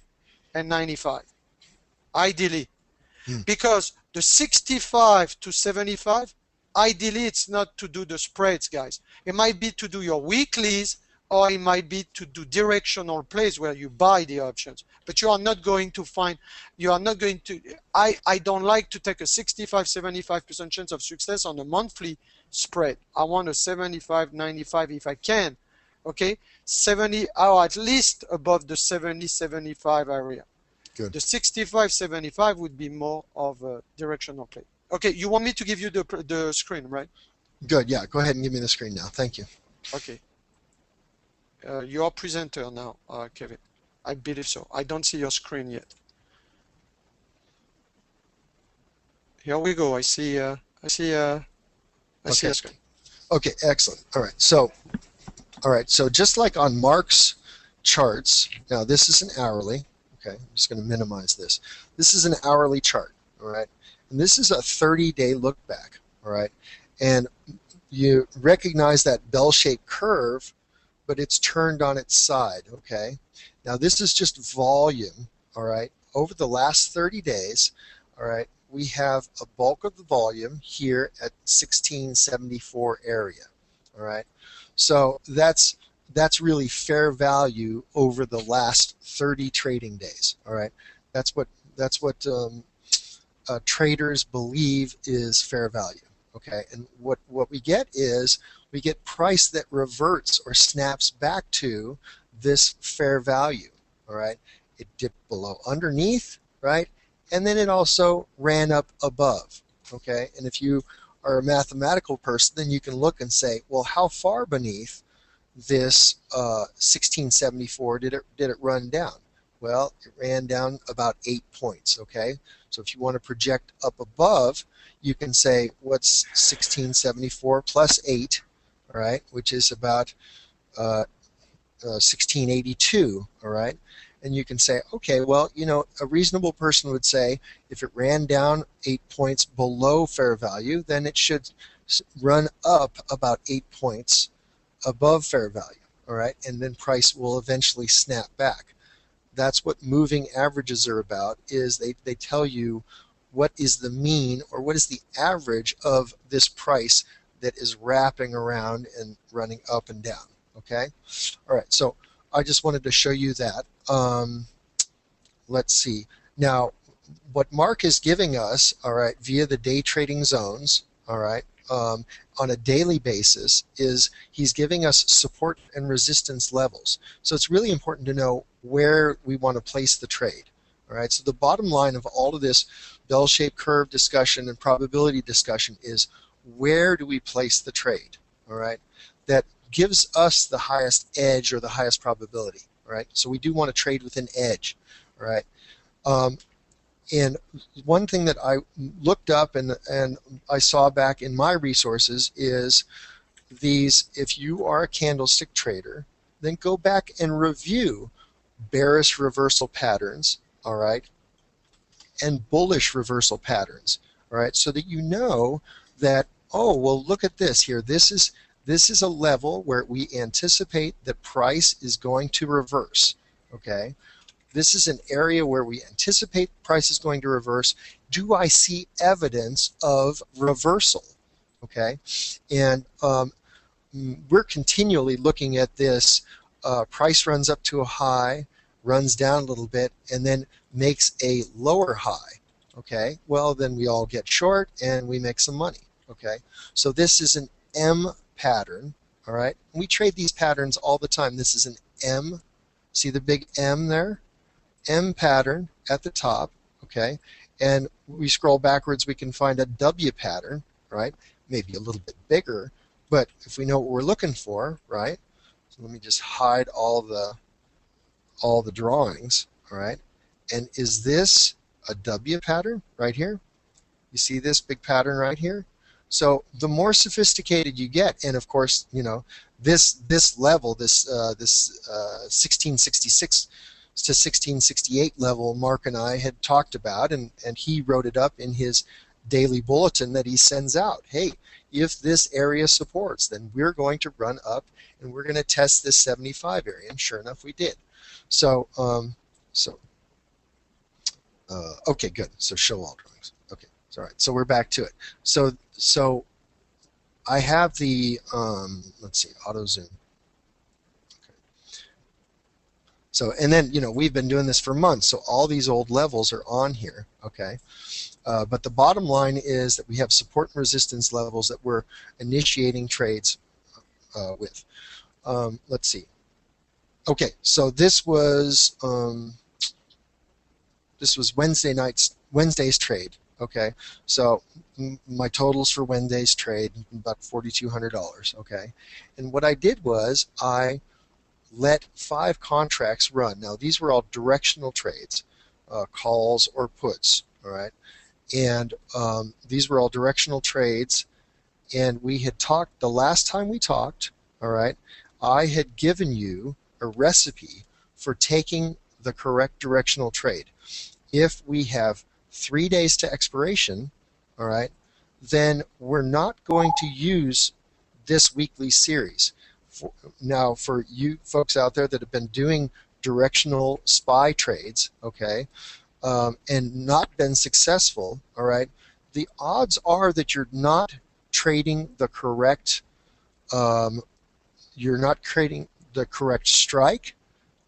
and 95. Ideally. Because the 65 to 75, ideally, it's not to do the spreads, guys. It might be to do your weeklies, or it might be to do directional plays where you buy the options. But you are not going to find, you are not going to, I don't like to take a 65, 75% chance of success on a monthly spread. I want a 75, 95 if I can, okay? 70, or at least above the 70, 75 area. Good. The 65, 75 would be more of a directional play. Okay, you want me to give you the screen, right? Good, yeah. Go ahead and give me the screen now. Thank you. Okay. You're presenter now, Kevin. I believe so. I don't see your screen yet. Here we go. I see a screen. Okay, excellent. All right. So just like on Mark's charts, now this is an hourly. Okay, I'm just going to minimize this. This is an hourly chart. All right, and this is a 30-day look back. All right, and you recognize that bell-shaped curve, but it's turned on its side, okay? Now this is just volume, all right? Over the last 30 days, all right, we have a bulk of the volume here at 1674 area, all right? So that's really fair value over the last 30 trading days, all right? That's what traders believe is fair value, okay? And what we get is we get price that reverts or snaps back to this fair value, all right? It dipped below underneath, right? And then it also ran up above, okay? And if you are a mathematical person, then you can look and say, well, how far beneath this 1674 did it run down? Well, it ran down about 8 points, okay? So if you want to project up above, you can say, what's 1674 plus 8, all right, which is about 1682, all right? And you can say, okay, well, you know, a reasonable person would say if it ran down 8 points below fair value, then it should run up about 8 points above fair value, all right? And then price will eventually snap back. That's what moving averages are about, is they tell you what is the mean or what is the average of this price that is wrapping around and running up and down. Okay? All right, so I just wanted to show you that. Let's see. Now, what Mark is giving us, all right, via the day trading zones, all right, on a daily basis, is he's giving us support and resistance levels. So it's really important to know where we want to place the trade. All right, so the bottom line of all of this bell-shaped curve discussion and probability discussion is, where do we place the trade? All right, that gives us the highest edge or the highest probability. All right, so we do want to trade with an edge. All right. And one thing that I looked up and I saw back in my resources is these: if you are a candlestick trader, then go back and review bearish reversal patterns, all right, and bullish reversal patterns, all right, so that you know that, oh, well, look at this here. This is a level where we anticipate that price is going to reverse, okay? This is an area where we anticipate price is going to reverse. Do I see evidence of reversal? Okay, and we're continually looking at this. Price runs up to a high, runs down a little bit, and then makes a lower high. Okay, well, then we all get short and we make some money. Okay, so this is an M pattern. All right, we trade these patterns all the time. This is an M. See the big M there? M pattern at the top, okay, and we scroll backwards, we can find a W pattern, right, maybe a little bit bigger, but if we know what we're looking for, right, so let me just hide all the drawings, all right, and is this a W pattern right here? You see this big pattern right here? So the more sophisticated you get, and of course, you know, this level, this 1666 to 1668 level, Mark and I had talked about, and he wrote it up in his daily bulletin that he sends out. Hey, if this area supports, then we're going to run up and we're going to test this 75 area, and sure enough we did. So okay, good. So show all drawings. Okay, all right, so we're back to it. So I have the let's see, auto zoom. So, and then, you know, we've been doing this for months, so all these old levels are on here, okay? But the bottom line is that we have support and resistance levels that we're initiating trades with. Let's see. Okay, so this was Wednesday's trade, okay? So my totals for Wednesday's trade, about $4,200, okay? And what I did was I let 5 contracts run. Now, these were all directional trades, calls or puts, all right? And these were all directional trades, and we had talked, the last time we talked, all right, I had given you a recipe for taking the correct directional trade. If we have 3 days to expiration, all right, then we're not going to use this weekly series. Now, for you folks out there that have been doing directional SPY trades, okay, and not been successful, all right, the odds are that you're not trading the correct, you're not trading the correct strike,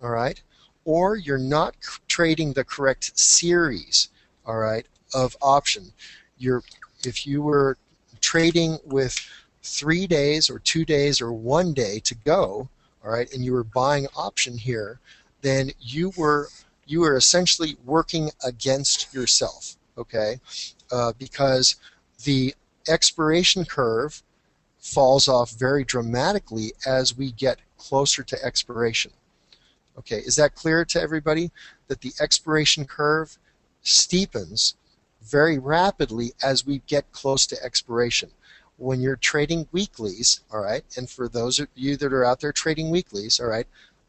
all right, or you're not trading the correct series, all right, of option. If you were trading with 3 days or 2 days or 1 day to go, all right, and you were buying option here, then you were essentially working against yourself, okay, because the expiration curve falls off very dramatically as we get closer to expiration. Okay, is that clear to everybody, that the expiration curve steepens very rapidly as we get close to expiration? When you're trading weeklies, all right, and for those of you that are out there trading weeklies, all right,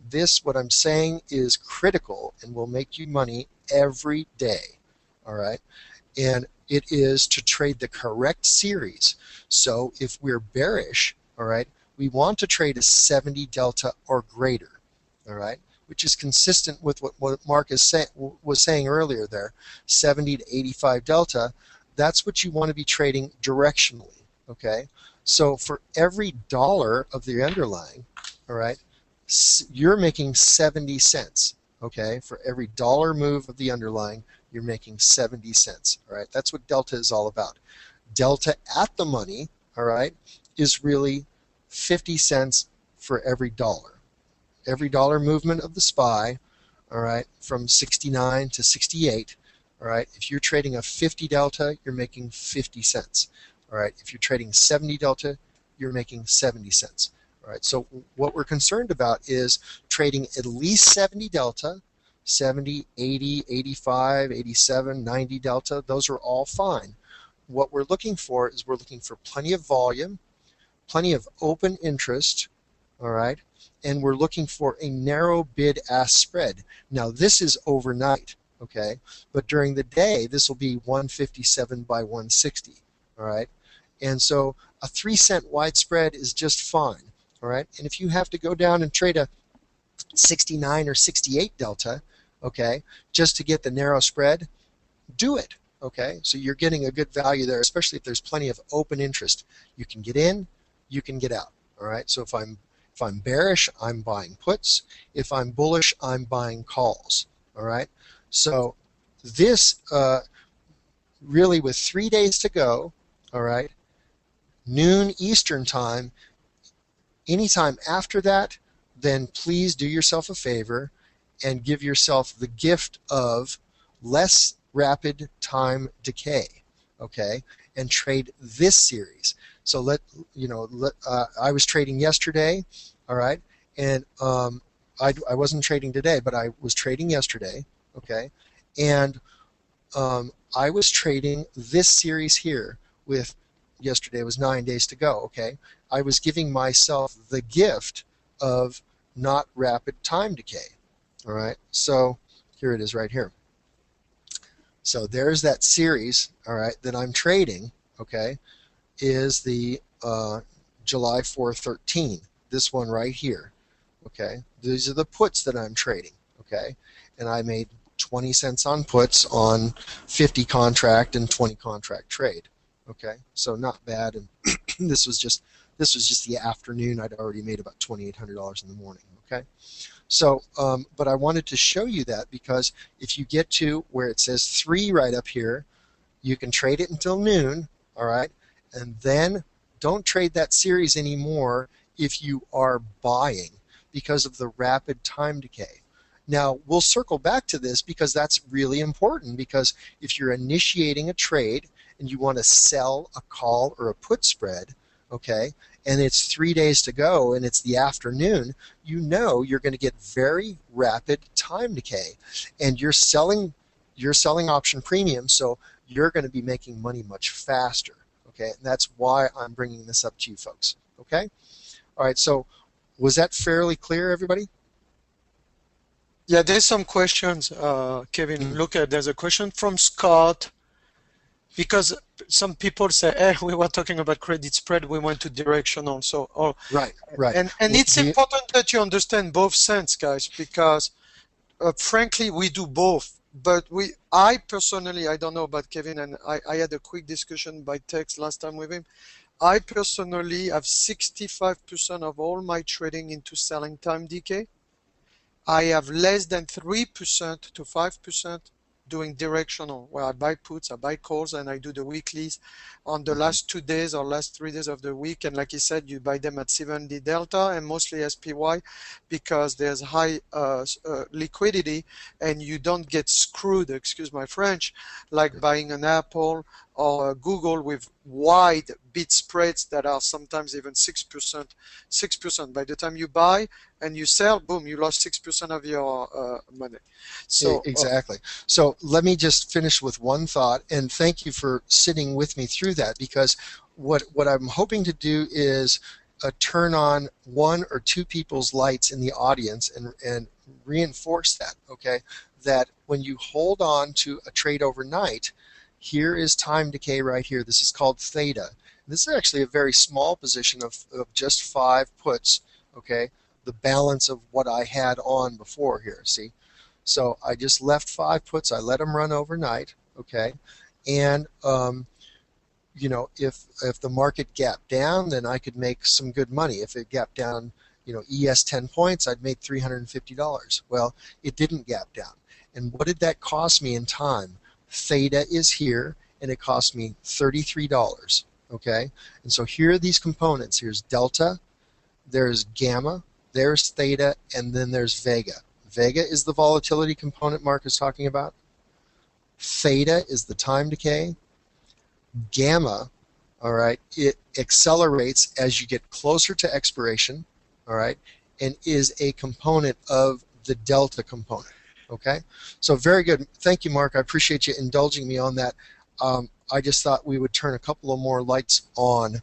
this, what I'm saying, is critical and will make you money every day, all right, and it is to trade the correct series. So if we're bearish, all right, we want to trade a 70 delta or greater, all right. which is consistent with what Mark was saying earlier there, 70 to 85 delta, that's what you want to be trading directionally, okay? So for every dollar of the underlying, all right, you're making 70 cents, okay? For every dollar move of the underlying, you're making 70 cents, all right? That's what delta is all about. Delta at the money, all right, is really 50 cents for every dollar. Every dollar movement of the SPY, all right, from 69 to 68, all right, if you're trading a 50 delta, you're making 50 cents. All right, if you're trading 70 delta, you're making 70 cents. All right, so what we're concerned about is trading at least 70 delta, 70, 80, 85, 87, 90 delta. Those are all fine. What we're looking for is we're looking for plenty of volume, plenty of open interest, all right, and we're looking for a narrow bid-ask spread. Now this is overnight, okay, but during the day this will be 157 by 160, all right, and so a 3-cent wide spread is just fine, all right, and if you have to go down and trade a 69 or 68 delta, okay, just to get the narrow spread, do it, okay, so you're getting a good value there, especially if there's plenty of open interest. You can get in, you can get out, all right, so if I'm bearish, I'm buying puts. If I'm bullish, I'm buying calls. All right. So this really, with 3 days to go, all right, noon Eastern time, anytime after that, then please do yourself a favor and give yourself the gift of less rapid time decay. Okay, and trade this series. So I was trading yesterday, all right, and I wasn't trading today, but I was trading yesterday, okay, and I was trading this series here with, yesterday was 9 days to go, okay. I was giving myself the gift of not rapid time decay, all right. So here it is right here. So there's that series, all right, that I'm trading, okay, is the July 4/13, this one right here, okay. These are the puts that I'm trading, okay, and I made 20 cents on puts on 50 contract and 20 contract trade, okay, so not bad. And this was just the afternoon. I'd already made about $2,800 in the morning, okay. So, but I wanted to show you that because if you get to where it says 3 right up here, you can trade it until noon, all right, and then don't trade that series anymore if you are buying because of the rapid time decay. Now, we'll circle back to this because that's really important, because if you're initiating a trade and you want to sell a call or a put spread, okay, and it's 3 days to go and it's the afternoon, you know you're going to get very rapid time decay, and you're selling option premium, so you're going to be making money much faster, okay, and that's why I'm bringing this up to you folks, okay. All right, so was that fairly clear, everybody? Yeah, there's some questions, Kevin. Look, there's a question from Scott, because some people say, we were talking about credit spread, we went to directional. So, right. And it's important that you understand both sense, guys, because frankly, we do both. But I personally, I don't know about Kevin, and I had a quick discussion by text last time with him. I personally have 65% of all my trading into selling time decay. I have less than 3% to 5% doing directional, where I buy puts, I buy calls, and I do the weeklies on the last 2 days or last 3 days of the week. And like he said, you buy them at 70 delta and mostly SPY because there's high liquidity and you don't get screwed, excuse my French, like buying an Apple or Google with wide bid spreads that are sometimes even 6%. 6%. By the time you buy and you sell, boom, you lost 6% of your money. So exactly. So let me just finish with one thought, and thank you for sitting with me through that, because what I'm hoping to do is turn on 1 or 2 people's lights in the audience and reinforce that, okay, that when you hold on to a trade overnight, here is time decay right here. This is called Theta. This is actually a very small position of just 5 puts, okay. the balance of what I had on before here, see? So I just left 5 puts. I let them run overnight, okay? And, you know, if the market gapped down, then I could make some good money. If it gapped down, you know, ES 10 points, I'd make $350. Well, it didn't gap down. And what did that cost me in time? Theta is here, and it cost me $33, okay? And so here are these components. Here's delta, there's gamma, there's theta, and then there's Vega. Vega is the volatility component Mark is talking about. Theta is the time decay. Gamma, all right, it accelerates as you get closer to expiration, all right, and is a component of the delta component, okay? So very good. Thank you, Mark. I appreciate you indulging me on that. I just thought we would turn a couple of more lights on.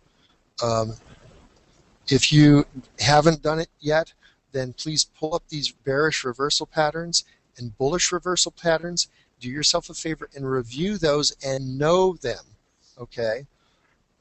If you haven't done it yet, then please pull up these bearish reversal patterns and bullish reversal patterns. Do yourself a favor and review those and know them, okay?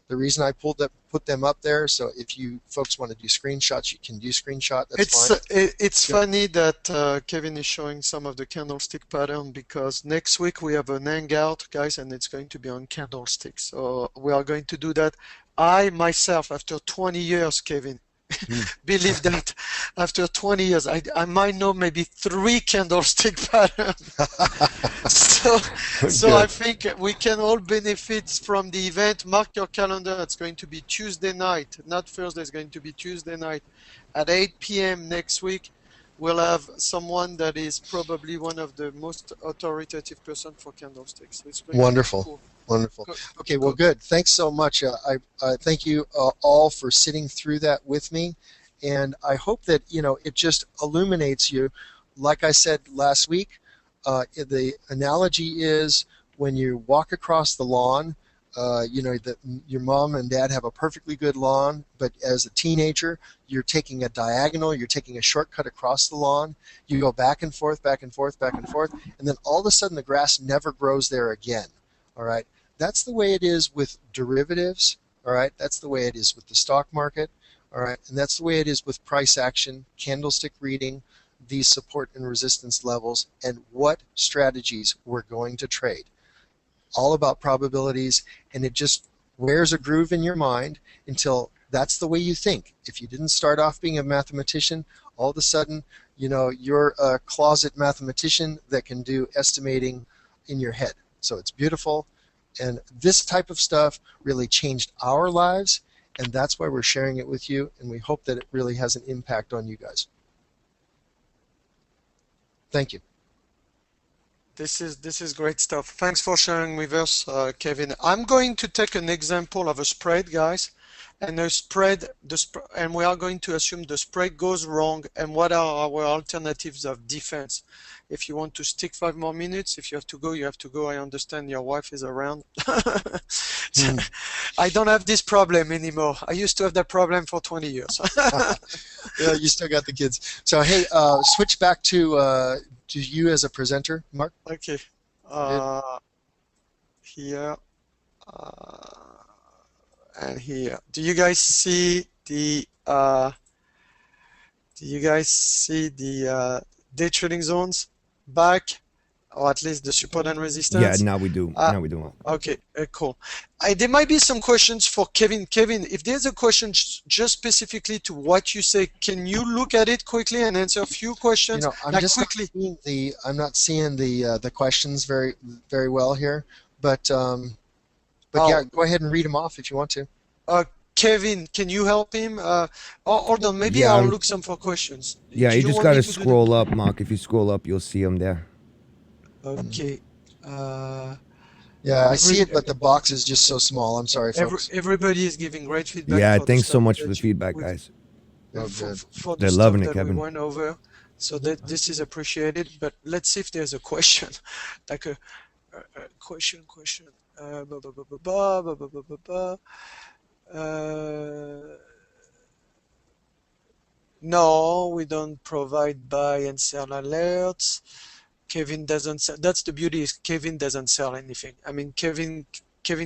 The reason I put them up there, so if you folks want to do screenshots, you can do screenshot. That's fine. It's funny that Kevin is showing some of the candlestick pattern, because next week we have an hangout, guys, and it's going to be on candlesticks. So we are going to do that. I myself, after 20 years, Kevin, believe that after 20 years, I might know maybe 3 candlestick patterns. So I think we can all benefit from the event. Mark your calendar. It's going to be Tuesday night, not Thursday. It's going to be Tuesday night at 8 p.m. next week. We'll have someone that is probably one of the most authoritative person for candlesticks. It's going Wonderful. to be cool. Wonderful. Okay, well, good. Thanks so much. I thank you all for sitting through that with me, and I hope that, you know, it just illuminates you. Like I said last week, the analogy is when you walk across the lawn, you know, that your mom and dad have a perfectly good lawn, but as a teenager, you're taking a diagonal, you're taking a shortcut across the lawn, you go back and forth, back and forth, back and forth, and then all of a sudden the grass never grows there again. All right, that's the way it is with derivatives. All right, that's the way it is with the stock market. All right, and that's the way it is with price action, candlestick reading, these support and resistance levels, and what strategies we're going to trade. All about probabilities, and it just wears a groove in your mind until that's the way you think. If you didn't start off being a mathematician, all of a sudden, you know, you're a closet mathematician that can do estimating in your head. So it's beautiful, and this type of stuff really changed our lives, and that's why we're sharing it with you, and we hope that it really has an impact on you guys. Thank you. This is great stuff. Thanks for sharing with us, Kevin. I'm going to take an example of a spread, guys, and and we are going to assume the spread goes wrong, and what are our alternatives of defense. If you want to stick 5 more minutes, if you have to go, you have to go. I understand your wife is around. I don't have this problem anymore. I used to have that problem for 20 years. Yeah, you still got the kids. So hey, switch back to you as a presenter, Mark. Okay. Here and here. Do you guys see the day trading zones back, or at least the support and resistance? Yeah, now we do. Now we do. Okay, cool. There might be some questions for Kevin. Kevin, if there's a question just specifically to what you say, can you look at it quickly and answer a few questions? You know, I'm just quickly. I'm not seeing the questions very well here, but yeah, go ahead and read them off if you want to. Kevin, can you help him? Hold on, maybe I'll look some for questions. Yeah, you just gotta scroll up, Mark. If you scroll up, you'll see them there. Okay. Yeah, I see it, but the box is just so small. I'm sorry, folks. Everybody is giving great feedback. Yeah, thanks so much for the feedback, guys. For They're loving it, that Kevin. We went over, so that this is appreciated. But let's see if there's a question, like a question. No, we don't provide buy and sell alerts. Kevin doesn't sell. That's the beauty, is Kevin doesn't sell anything. I mean, Kevin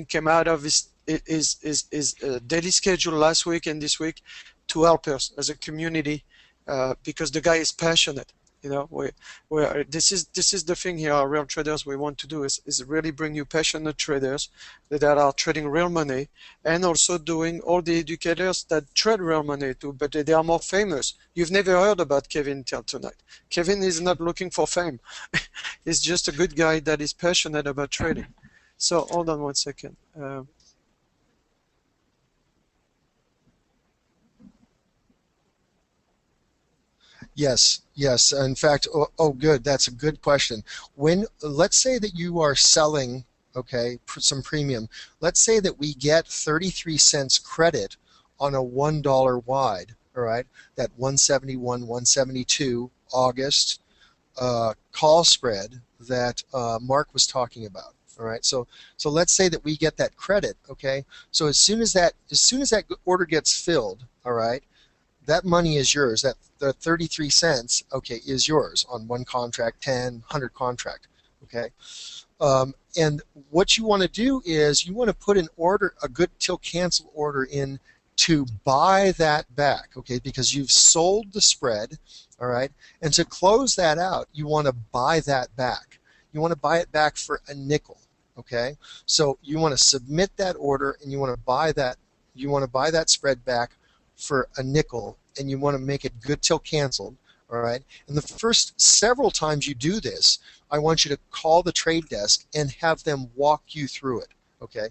came out of his daily schedule last week and this week to help us as a community because the guy is passionate. You know, this is the thing here. Our real traders we want to do is really bring you passionate traders that are trading real money, and also doing all the educators that trade real money too, but they are more famous. You've never heard about Kevin till tonight. Kevin is not looking for fame. He's just a good guy that is passionate about trading. So hold on one second. Yes, yes. In fact, good. That's a good question. Let's say that you are selling, okay, some premium. Let's say that we get 33 cents credit on a $1 wide, all right, that 171, 172 August call spread that Mark was talking about. All right, so let's say that we get that credit, okay. So as soon as that order gets filled, all right, that money is yours. That the 33 cents, okay, is yours on one contract, 10, 100 contract, okay. And what you want to do is you want to put an order, a good till cancel order in to buy that back, okay, because you've sold the spread, all right, and to close that out, you want to buy that back. You want to buy it back for a nickel, okay. So you want to submit that order, and you want to buy that. You want to buy that spread back for a nickel, and you want to make it good till canceled, all right? And the first several times you do this, I want you to call the trade desk and have them walk you through it, okay?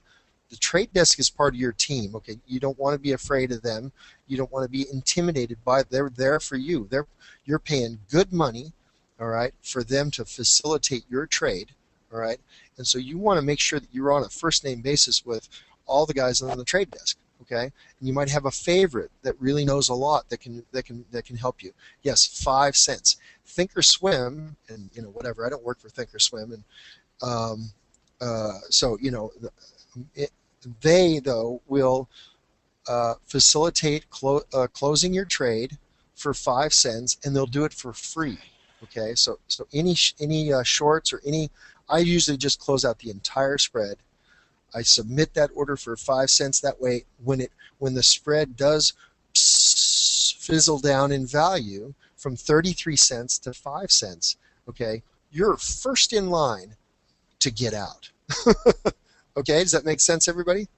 The trade desk is part of your team, okay? You don't want to be afraid of them. You don't want to be intimidated by them. They're there for you. You're paying good money, all right, for them to facilitate your trade, all right? And so you want to make sure that you're on a first-name basis with all the guys on the trade desk. Okay, and you might have a favorite that really knows a lot that can help you. Yes, 5 cents. Thinkorswim, and you know, whatever. I don't work for Thinkorswim, and so you know, they though will facilitate closing your trade for 5 cents, and they'll do it for free. Okay, so any shorts or any, I usually just close out the entire spread. I submit that order for 5 cents. That way, when the spread does fizzle down in value from 33 cents to 5 cents, okay, you're first in line to get out. Okay, does that make sense, everybody?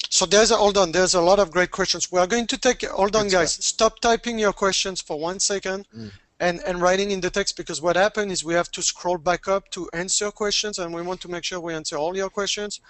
So hold on, there's a lot of great questions. We are going to take, hold on guys, stop typing your questions for 1 second. And writing in the text, because what happened is we have to scroll back up to answer questions, and we want to make sure we answer all your questions.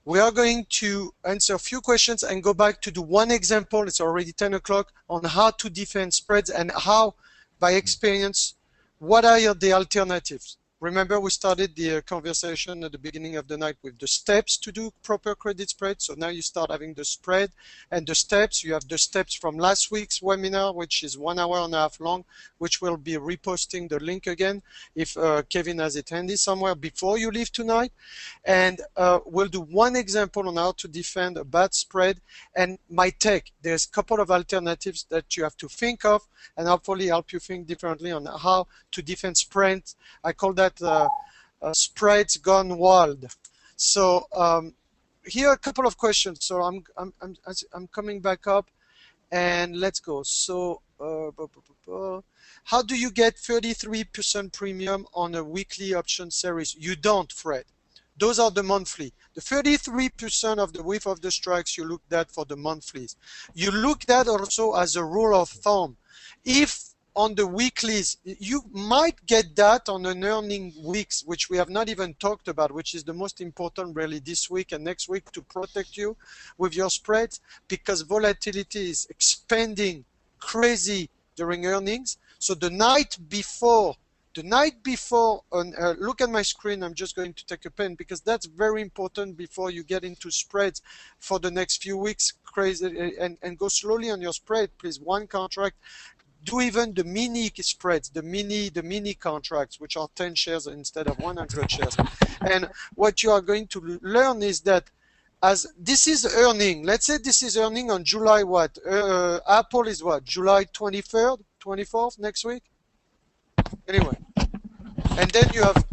We are going to answer a few questions and go back to do one example. It's already 10 o'clock on how to defend spreads and how, by experience, what are the alternatives. Remember, we started the conversation at the beginning of the night with the steps to do proper credit spread. So now you start having the spread and the steps. You have the steps from last week's webinar, which is 1 hour and a half long, which will be reposting the link again if Kevin has it handy somewhere before you leave tonight. And we'll do one example on how to defend a bad spread. And my take, there's a couple of alternatives that you have to think of, and hopefully help you think differently on how to defend spreads. I call that spreads gone wild. So here are a couple of questions. So I'm coming back up, and let's go. So how do you get 33% premium on a weekly option series? You don't, Fred. Those are the monthly. The 33% of the width of the strikes you looked at for the monthlies. You look at also as a rule of thumb. If on the weeklies, you might get that on an earning weeks, which we have not even talked about, which is the most important really this week and next week to protect you with your spreads, because volatility is expanding crazy during earnings. So the night before, look at my screen, I'm just going to take a pen because that's very important before you get into spreads for the next few weeks, crazy, and go slowly on your spread, please. One contract. Do even the mini spreads, the mini contracts, which are 10 shares instead of 100 shares. And what you are going to learn is that as this is earning, let's say this is earning on July what? Apple is what? July 23rd, 24th next week? Anyway. And then you have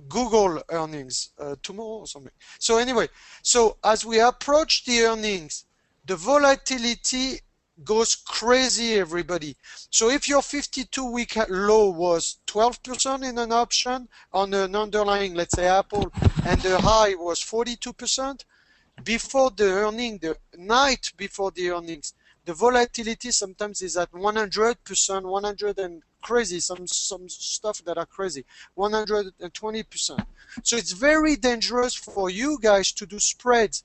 Google earnings tomorrow or something. So anyway, so as we approach the earnings, the volatility goes crazy, everybody. So if your 52-week low was 12% in an option on an underlying, let's say Apple, and the high was 42%, before the earning, the night before the earnings, the volatility sometimes is at 100%, 100 and crazy, some stuff that are crazy, 120%. So it's very dangerous for you guys to do spreads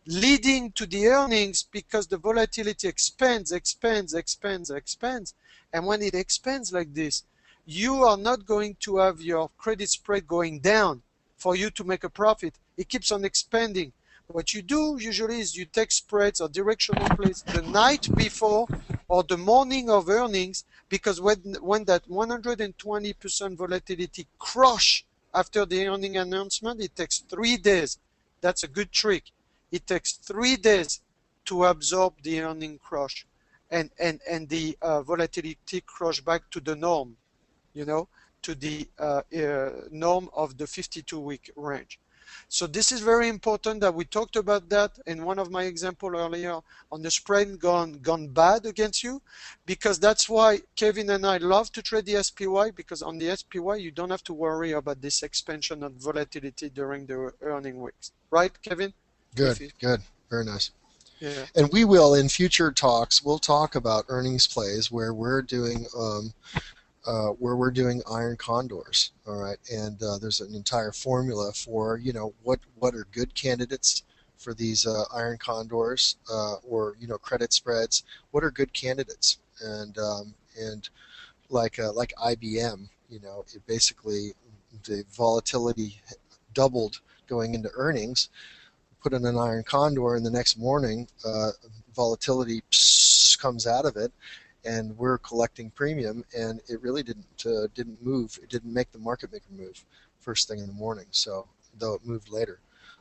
leading to the earnings, because the volatility expands. And when it expands like this, you are not going to have your credit spread going down for you to make a profit. It keeps on expanding. What you do usually is you take spreads or directional plays the night before or the morning of earnings, because when that 120% volatility crush after the earning announcement, it takes 3 days. That's a good trick. It takes 3 days to absorb the earning crush and the volatility crush back to the norm, you know, to the norm of the 52-week range. So this is very important that we talked about that in one of my examples earlier on the spread gone bad against you, because that's why Kevin and I love to trade the SPY, because on the SPY you don't have to worry about this expansion of volatility during the earning weeks. Right, Kevin? Good, good. Very nice. Yeah. And we will, in future talks, we'll talk about earnings plays where we're doing iron condors, all right? And there's an entire formula for, you know, what are good candidates for these iron condors or, you know, credit spreads. What are good candidates? And like IBM, you know, it basically, the volatility doubled going into earnings. Put in an iron condor, and the next morning volatility comes out of it, and we're collecting premium, and it really didn't move. It didn't make the market maker move first thing in the morning, so though it moved later.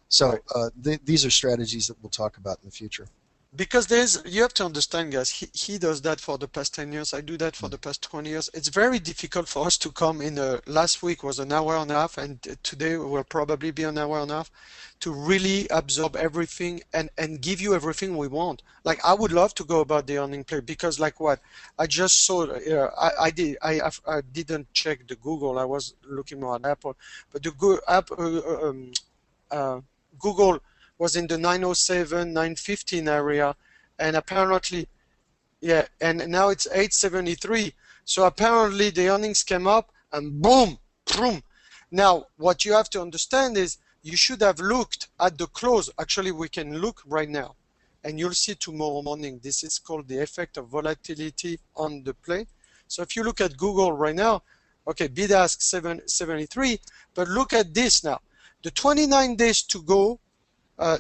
So these are strategies that we'll talk about in the future. Because you have to understand, guys, he does that for the past 10 years. I do that for the past 20 years. It's very difficult for us to come in last week was an hour and a half, and today will probably be an hour and a half, to really absorb everything and give you everything we want. Like, I would love to go about the earning play, because like what I just saw, I didn't check the Google. I was looking more at Apple, but the Google was in the 907, 915 area, and apparently, yeah, and now it's 873. So apparently the earnings came up and boom, boom. Now, what you have to understand is you should have looked at the close. Actually, we can look right now, and you'll see tomorrow morning. This is called the effect of volatility on the play. So if you look at Google right now, okay, bid ask 773, but look at this now. The 29 days to go,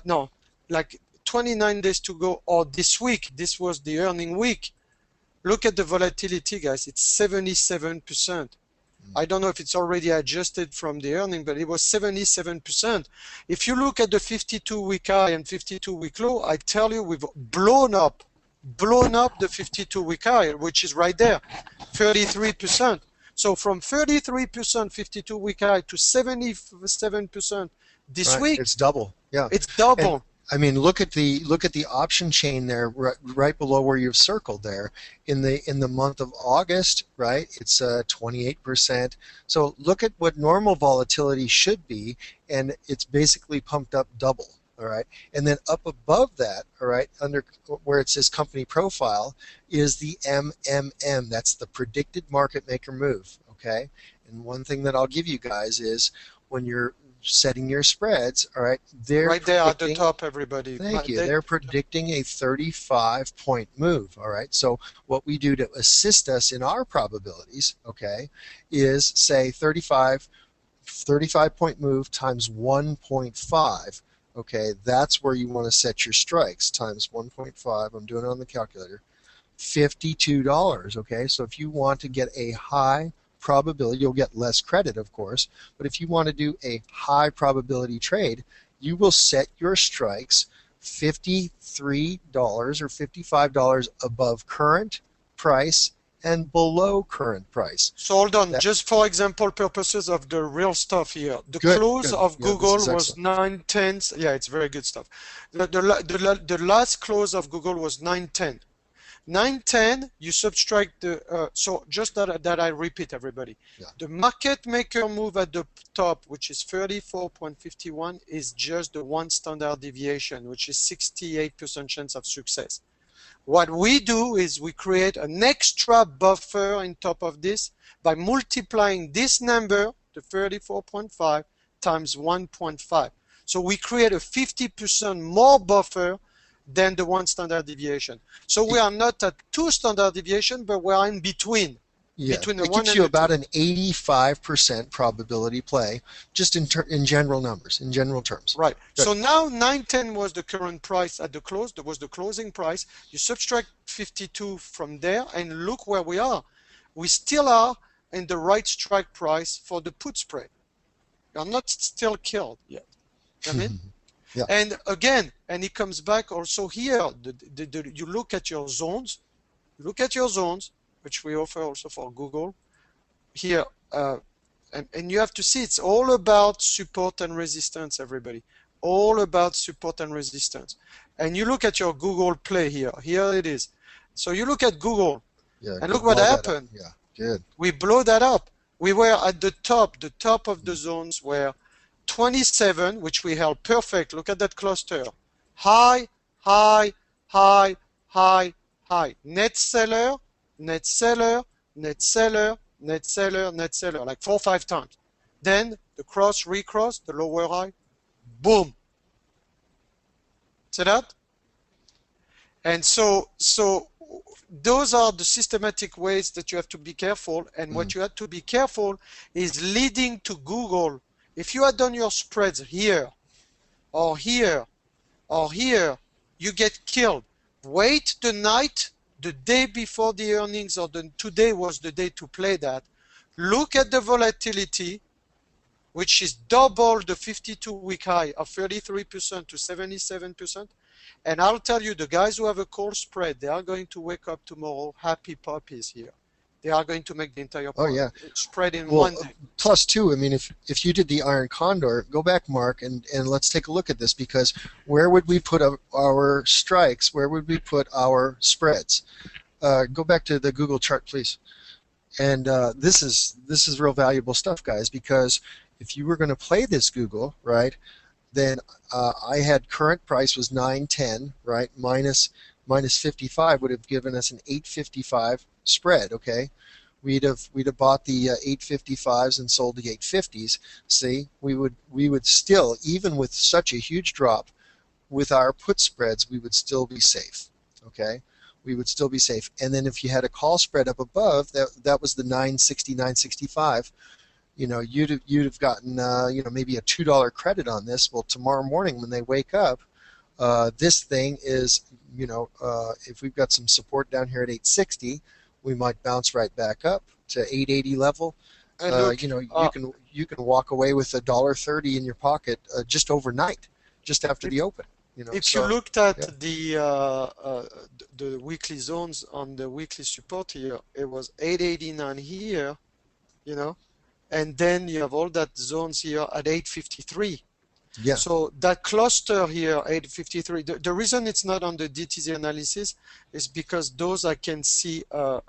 no, like 29 days to go, or this week, this was the earning week. Look at the volatility, guys. It's 77%. I don't know if it's already adjusted from the earning, but it was 77%. If you look at the 52-week high and 52-week low, I tell you, we've blown up the 52-week high, which is right there, 33%. So from 33% 52-week high to 77% this week, it's double. Yeah, it's double. And, I mean, look at the option chain there, right below where you've circled there. In the month of August, right? It's 28%. So look at what normal volatility should be, and it's basically pumped up double. All right, and then up above that, all right, under where it says company profile, is the MMM. That's the predicted market maker move. Okay, and one thing that I'll give you guys is when you're setting your spreads, all right, they're right there at the top, everybody. Thank you. They're predicting a 35-point move. All right. So what we do to assist us in our probabilities, okay, is say 35-point move times 1.5. Okay, that's where you want to set your strikes, times 1.5. I'm doing it on the calculator. $52. Okay, so if you want to get a high probability, you'll get less credit, of course, but if you want to do a high probability trade, you will set your strikes $53 or $55 above current price and below current price. So hold on, just for example purposes of the real stuff here, the close of Google was 910. Yeah, it's very good stuff. The last close of Google was 910. 910, you subtract the, so just that I repeat, everybody. Yeah. The market maker move at the top, which is 34.51, is just the one standard deviation, which is 68% chance of success. What we do is we create an extra buffer on top of this by multiplying this number, the 34.5, times 1.5. So we create a 50% more buffer than the one standard deviation. So we are not at 2 standard deviation, but we are in between. Yeah, Between the it one gives and you the about two. an 85% probability play, just in general numbers, in general terms. Right. Good. So now 910 was the current price at the close. That was the closing price. You subtract 52 from there, and look where we are. We still are in the right strike price for the put spread. We are not still killed yet. I mean, Yeah. and again, and it comes back also here. You look at your zones. You look at your zones, which we offer also for Google. Here, and you have to see it's all about support and resistance, everybody. All about support and resistance. And you look at your Google Play here. Here it is. So you look at Google, Yeah, and look what blow that up. happened. Yeah, good. We blow that up. We were at the top of the zones were 27, which we held perfect. Look at that cluster. High, high, high, high, high. Net seller, net seller, net seller, net seller, net seller, like 4 or 5 times. Then the cross, recross, the lower high, boom. See that? And so those are the systematic ways that you have to be careful. And what you have to be careful is leading to Google. If you had done your spreads here, or here, or here, you get killed. Wait the night, the day before the earnings, or today was the day to play that. Look at the volatility, which is double the 52-week high of 33% to 77%. And I'll tell you, the guys who have a call spread, they are going to wake up tomorrow happy puppies here. They are going to make the entire spread in one day. Plus two, I mean, if you did the Iron Condor, go back, Mark, and let's take a look at this, because where would we put our strikes? Where would we put our spreads? Go back to the Google chart, please. And this is real valuable stuff, guys, because if you were going to play this Google, right, then I had current price was 910, right, minus 55 would have given us an 855 spread. Okay, we'd have bought the 855s and sold the 850s. See, we would still, even with such a huge drop, with our put spreads, we would still be safe. Okay, we would still be safe. And then if you had a call spread up above, that was the 960, 965. You know, you'd have gotten you know, maybe a $2 credit on this. Well, tomorrow morning when they wake up, this thing is, you know, if we've got some support down here at 860, we might bounce right back up to 880 level. Look, you know, you can walk away with $1.30 in your pocket just overnight, just after the open. You know, if you looked at the weekly zones on the weekly support here, it was 889 here, you know, and then you have all that zones here at 853. Yeah. So that cluster here, 853. The reason it's not on the DTZ analysis is because those I can see a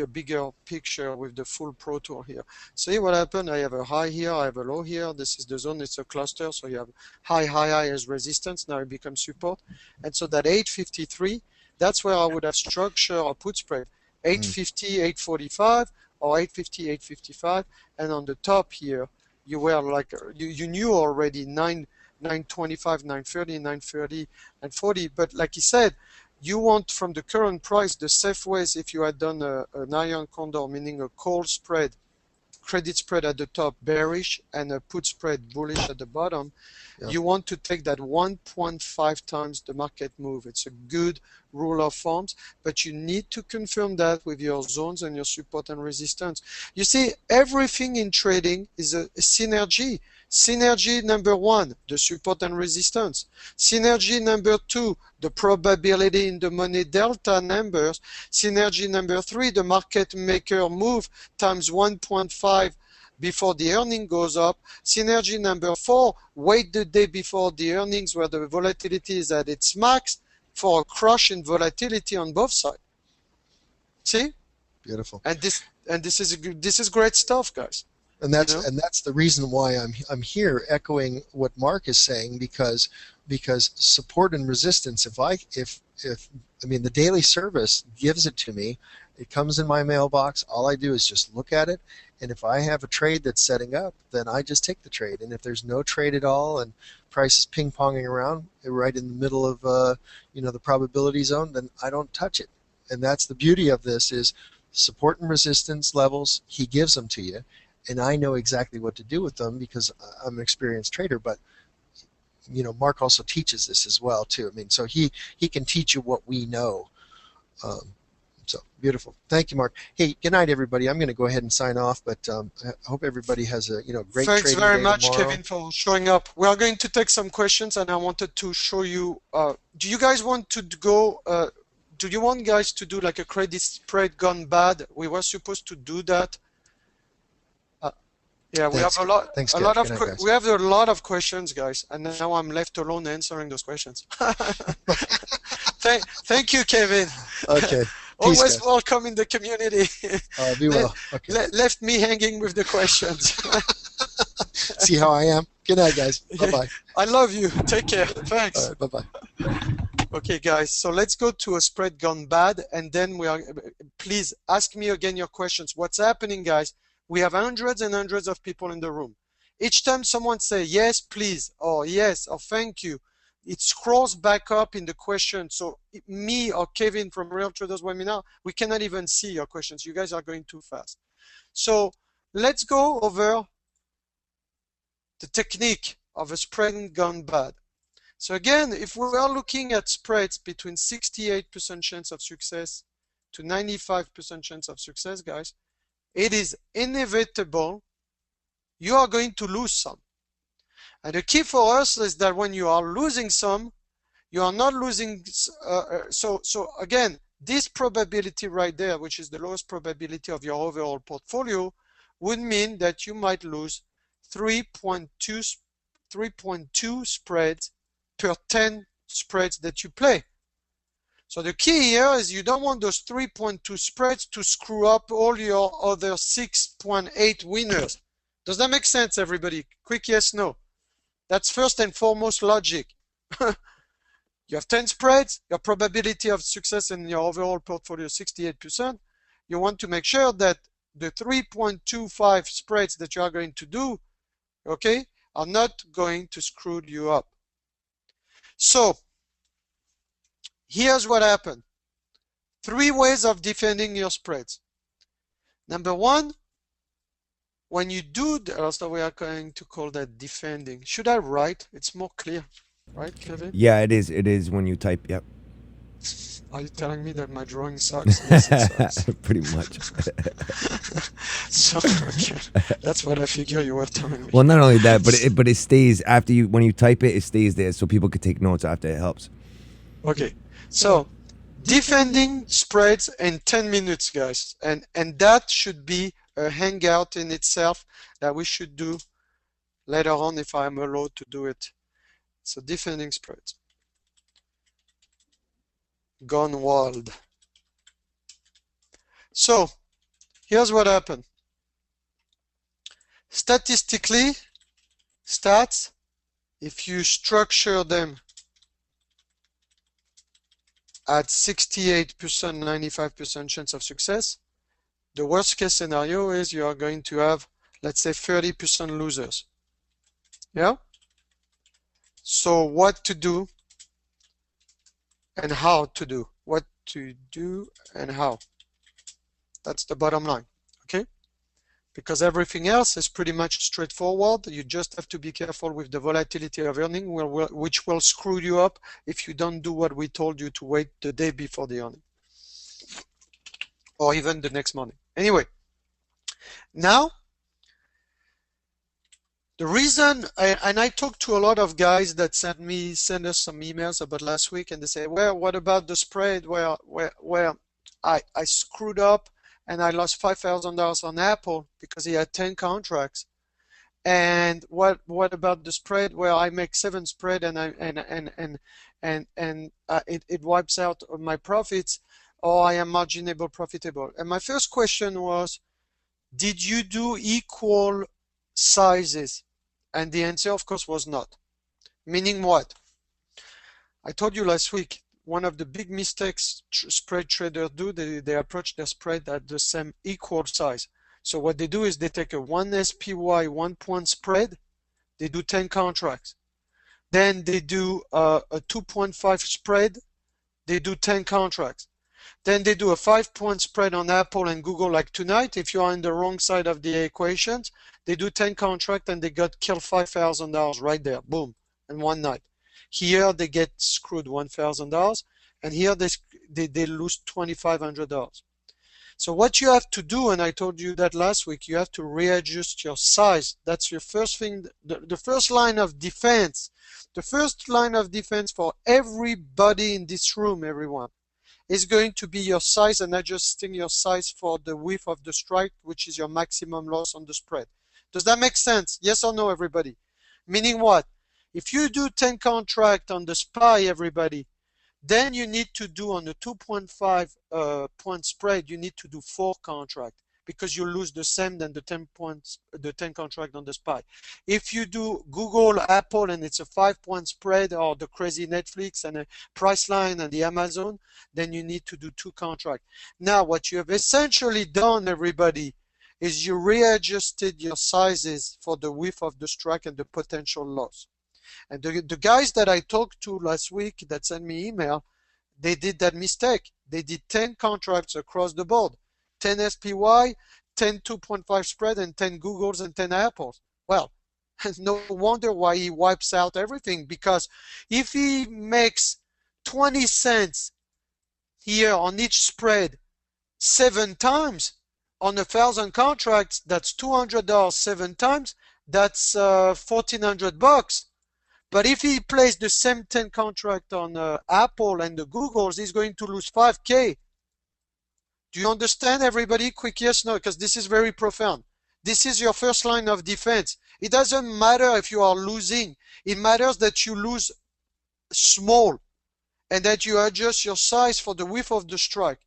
bigger picture with the full Pro Tour here. See what happened? I have a high here, I have a low here. This is the zone. It's a cluster. So you have high as resistance. Now it becomes support. And so that 853, that's where I would have structured a put spread. 850, 845, or 850, 855, and on the top here, you were like, you knew already 925, 930, 930, and 40. But like he said, you want from the current price, the safe ways, if you had done an Iron Condor, meaning a call spread, credit spread at the top bearish, and a put spread bullish at the bottom, you want to take that 1.5 times the market move. It's a good rule of thumbs, but you need to confirm that with your zones and your support and resistance. You see, everything in trading is a synergy. Synergy number 1, the support and resistance. Synergy number 2, the probability in the money delta numbers. Synergy number 3, the market maker move times 1.5 before the earning goes up. Synergy number 4, wait the day before the earnings where the volatility is at its max for a crush in volatility on both sides. See? Beautiful. And this is great stuff, guys. And that's You know? and that's the reason why I'm here echoing what Mark is saying, because support and resistance, if I mean the daily service gives it to me, it comes in my mailbox, all I do is just look at it, and if I have a trade that's setting up, then I just take the trade. And if there's no trade at all and price is ping-ponging around right in the middle of the probability zone, then I don't touch it. And that's the beauty of this, is support and resistance levels, he gives them to you, and I know exactly what to do with them because I'm an experienced trader. But Mark also teaches this as well too. I mean, so he can teach you what we know. So beautiful. Thank you, Mark. Hey, good night, everybody. I'm going to go ahead and sign off, but I hope everybody has a great trading day. Thanks very much, tomorrow. Kevin, for showing up. We are going to take some questions, and I wanted to show you. Do you guys want to go? Do you want guys to do like a credit spread gone bad? We were supposed to do that. Yeah, we have a lot. Thanks, a lot of. Good night, We have a lot of questions, guys, and now I'm left alone answering those questions. Thank you, Kevin. Okay. Always Peace, guys. welcome in the community. Be well. Okay. Left me hanging with the questions. See how I am? Good night, guys. Bye-bye. I love you. Take care. Thanks. All right, bye-bye. Okay, guys. So let's go to a spread gone bad, and then please ask me again your questions. What's happening, guys? We have hundreds and hundreds of people in the room. Each time someone says yes, please, or yes, or thank you, it scrolls back up in the question. So me or Kevin from Real Traders Webinar, we cannot even see your questions. You guys are going too fast. So let's go over the technique of a spread gone bad. So again, if we are looking at spreads between 68% chance of success to 95% chance of success, guys, it is inevitable you are going to lose some. And the key for us is that when you are losing some, you are not losing. So again, this probability right there, which is the lowest probability of your overall portfolio, would mean that you might lose 3.2 spreads per 10 spreads that you play. So the key here is you don't want those 3.2 spreads to screw up all your other 6.8 winners. Does that make sense, everybody? Quick yes, no. That's first and foremost logic. You have 10 spreads, your probability of success in your overall portfolio is 68%. You want to make sure that the 3.25 spreads that you are going to do, okay, are not going to screw you up. So here's what happened. 3 ways of defending your spreads. Number 1, when you do, also we are going to call that defending. Should I write? It's more clear, right, Kevin? Yeah, it is. It is when you type. Yep. Are you telling me that my drawing sucks? Yes, it sucks. Pretty much. So okay. That's what I figure you were telling me. Well, not only that, but it stays after you, when you type it, it stays there so people can take notes after. It helps. Okay, so defending spreads in 10 minutes, guys, and that should be a hangout in itself that we should do later on if I'm allowed to do it. So defending spreads. Gone wild. So here's what happened. Statistically, stats, if you structure them at 68%, 95% chance of success, the worst case scenario is you are going to have, let's say, 30% losers. Yeah? So what to do and how to do. What to do and how. That's the bottom line, okay? Because everything else is pretty much straightforward. You just have to be careful with the volatility of earning, which will screw you up if you don't do what we told you to wait the day before the earning. Or even the next morning. Anyway, now, the reason, and I talked to a lot of guys that sent us some emails about last week, and they say, well, what about the spread where I screwed up and I lost $5,000 on Apple because he had 10 contracts? And what about the spread where I make 7 spread and it wipes out my profits? or I am marginable profitable. And my first question was, did you do equal sizes? And the answer, of course, was not. Meaning what? I told you last week, one of the big mistakes spread traders do, they approach their spread at the same equal size. So what they do is they take a 1 SPY 1 point spread, they do 10 contracts. Then they do a 2.5 spread, they do 10 contracts. Then they do a 5-point spread on Apple and Google like tonight. If you are on the wrong side of the equations, they do 10 contracts and they got killed $5,000 right there, boom, in one night. Here they get screwed $1,000, and here they lose $2,500. So what you have to do, and I told you that last week, you have to readjust your size. That's your first thing, the first line of defense. The first line of defense for everybody in this room, everyone, is going to be your size and adjusting your size for the width of the strike, which is your maximum loss on the spread. Does that make sense? Yes or no, everybody? Meaning what? If you do 10 contract on the SPY, everybody, then you need to do on the 2.5 point spread, you need to do 4 contract because you lose the same than the 10 points, the 10 contract on the SPY. If you do Google, Apple, and it's a 5-point spread, or the crazy Netflix and a Priceline and the Amazon, then you need to do 2 contract. Now, what you have essentially done, everybody, is you readjusted your sizes for the width of the strike and the potential loss. And the guys that I talked to last week that sent me email, they did that mistake. They did 10 contracts across the board. 10 SPY, 10 2.5 spread, and 10 Googles and 10 Apples. Well, no wonder why he wipes out everything, because if he makes 20 cents here on each spread 7 times, on 1,000 contracts, that's $200 7 times, that's $1,400. But if he plays the same 10 contract on Apple and the Googles, he's going to lose 5K. Do you understand, everybody? Quick yes, no, because this is very profound. This is your first line of defense. It doesn't matter if you are losing. It matters that you lose small and that you adjust your size for the width of the strike.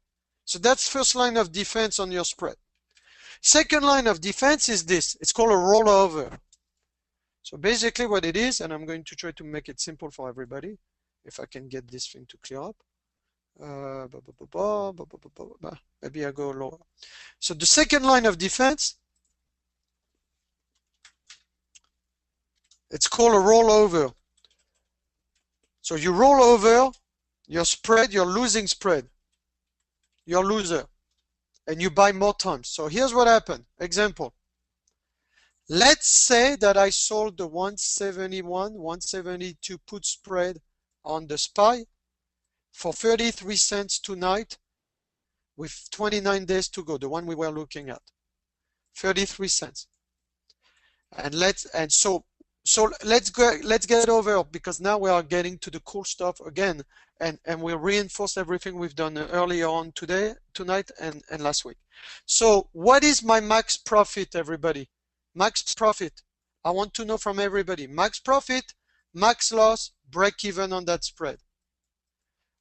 So that's first line of defense on your spread. Second line of defense is this. It's called a rollover. So basically what it is, and I'm going to try to make it simple for everybody, if I can get this thing to clear up. Maybe I go lower. So the second line of defense, it's called a rollover. So you roll over your spread, your losing spread, your loser, and you buy more times. So here's what happened. Example. Let's say that I sold the 171, 172 put spread on the SPY for 33 cents tonight with 29 days to go, the one we were looking at. 33 cents. And let's get over, because now we are getting to the cool stuff again, and we'll reinforce everything we've done earlier on tonight and last week. So what is my max profit, everybody? Max profit. I want to know from everybody. Max profit, max loss, break even on that spread.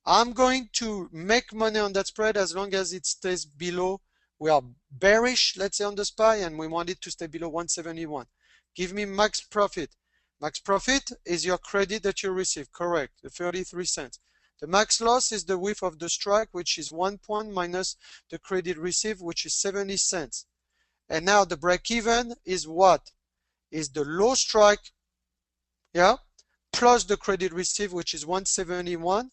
I'm going to make money on that spread as long as it stays below. We are bearish, let's say, on the SPY, and we want it to stay below 171. Give me max profit. Max profit is your credit that you receive, correct, the 33 cents. The max loss is the width of the strike, which is 1 point minus the credit received, which is 70 cents. And now the break even is what? Is the low strike, yeah, plus the credit received, which is 171,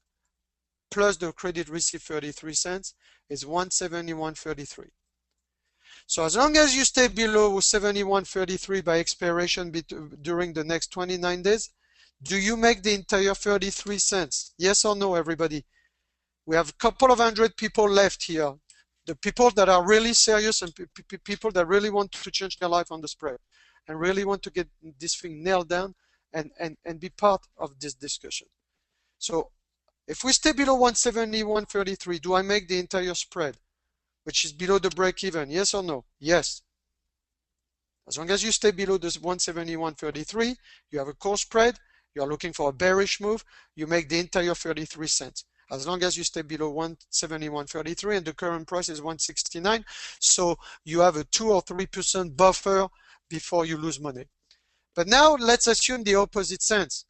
plus the credit received 33 cents is 171.33. So as long as you stay below 71.33 by expiration during the next 29 days, do you make the entire 33 cents? Yes or no, everybody? We have a couple of hundred people left here. The people that are really serious and people that really want to change their life on the spread and really want to get this thing nailed down and be part of this discussion. So if we stay below 171.33, do I make the entire spread, which is below the break even? Yes or no? Yes. As long as you stay below this 171.33, you have a core spread, you are looking for a bearish move, you make the entire 33 cents. as long as you stay below 171.33, and the current price is 169. So you have a 2 or 3% buffer before you lose money. But now let's assume the opposite sense.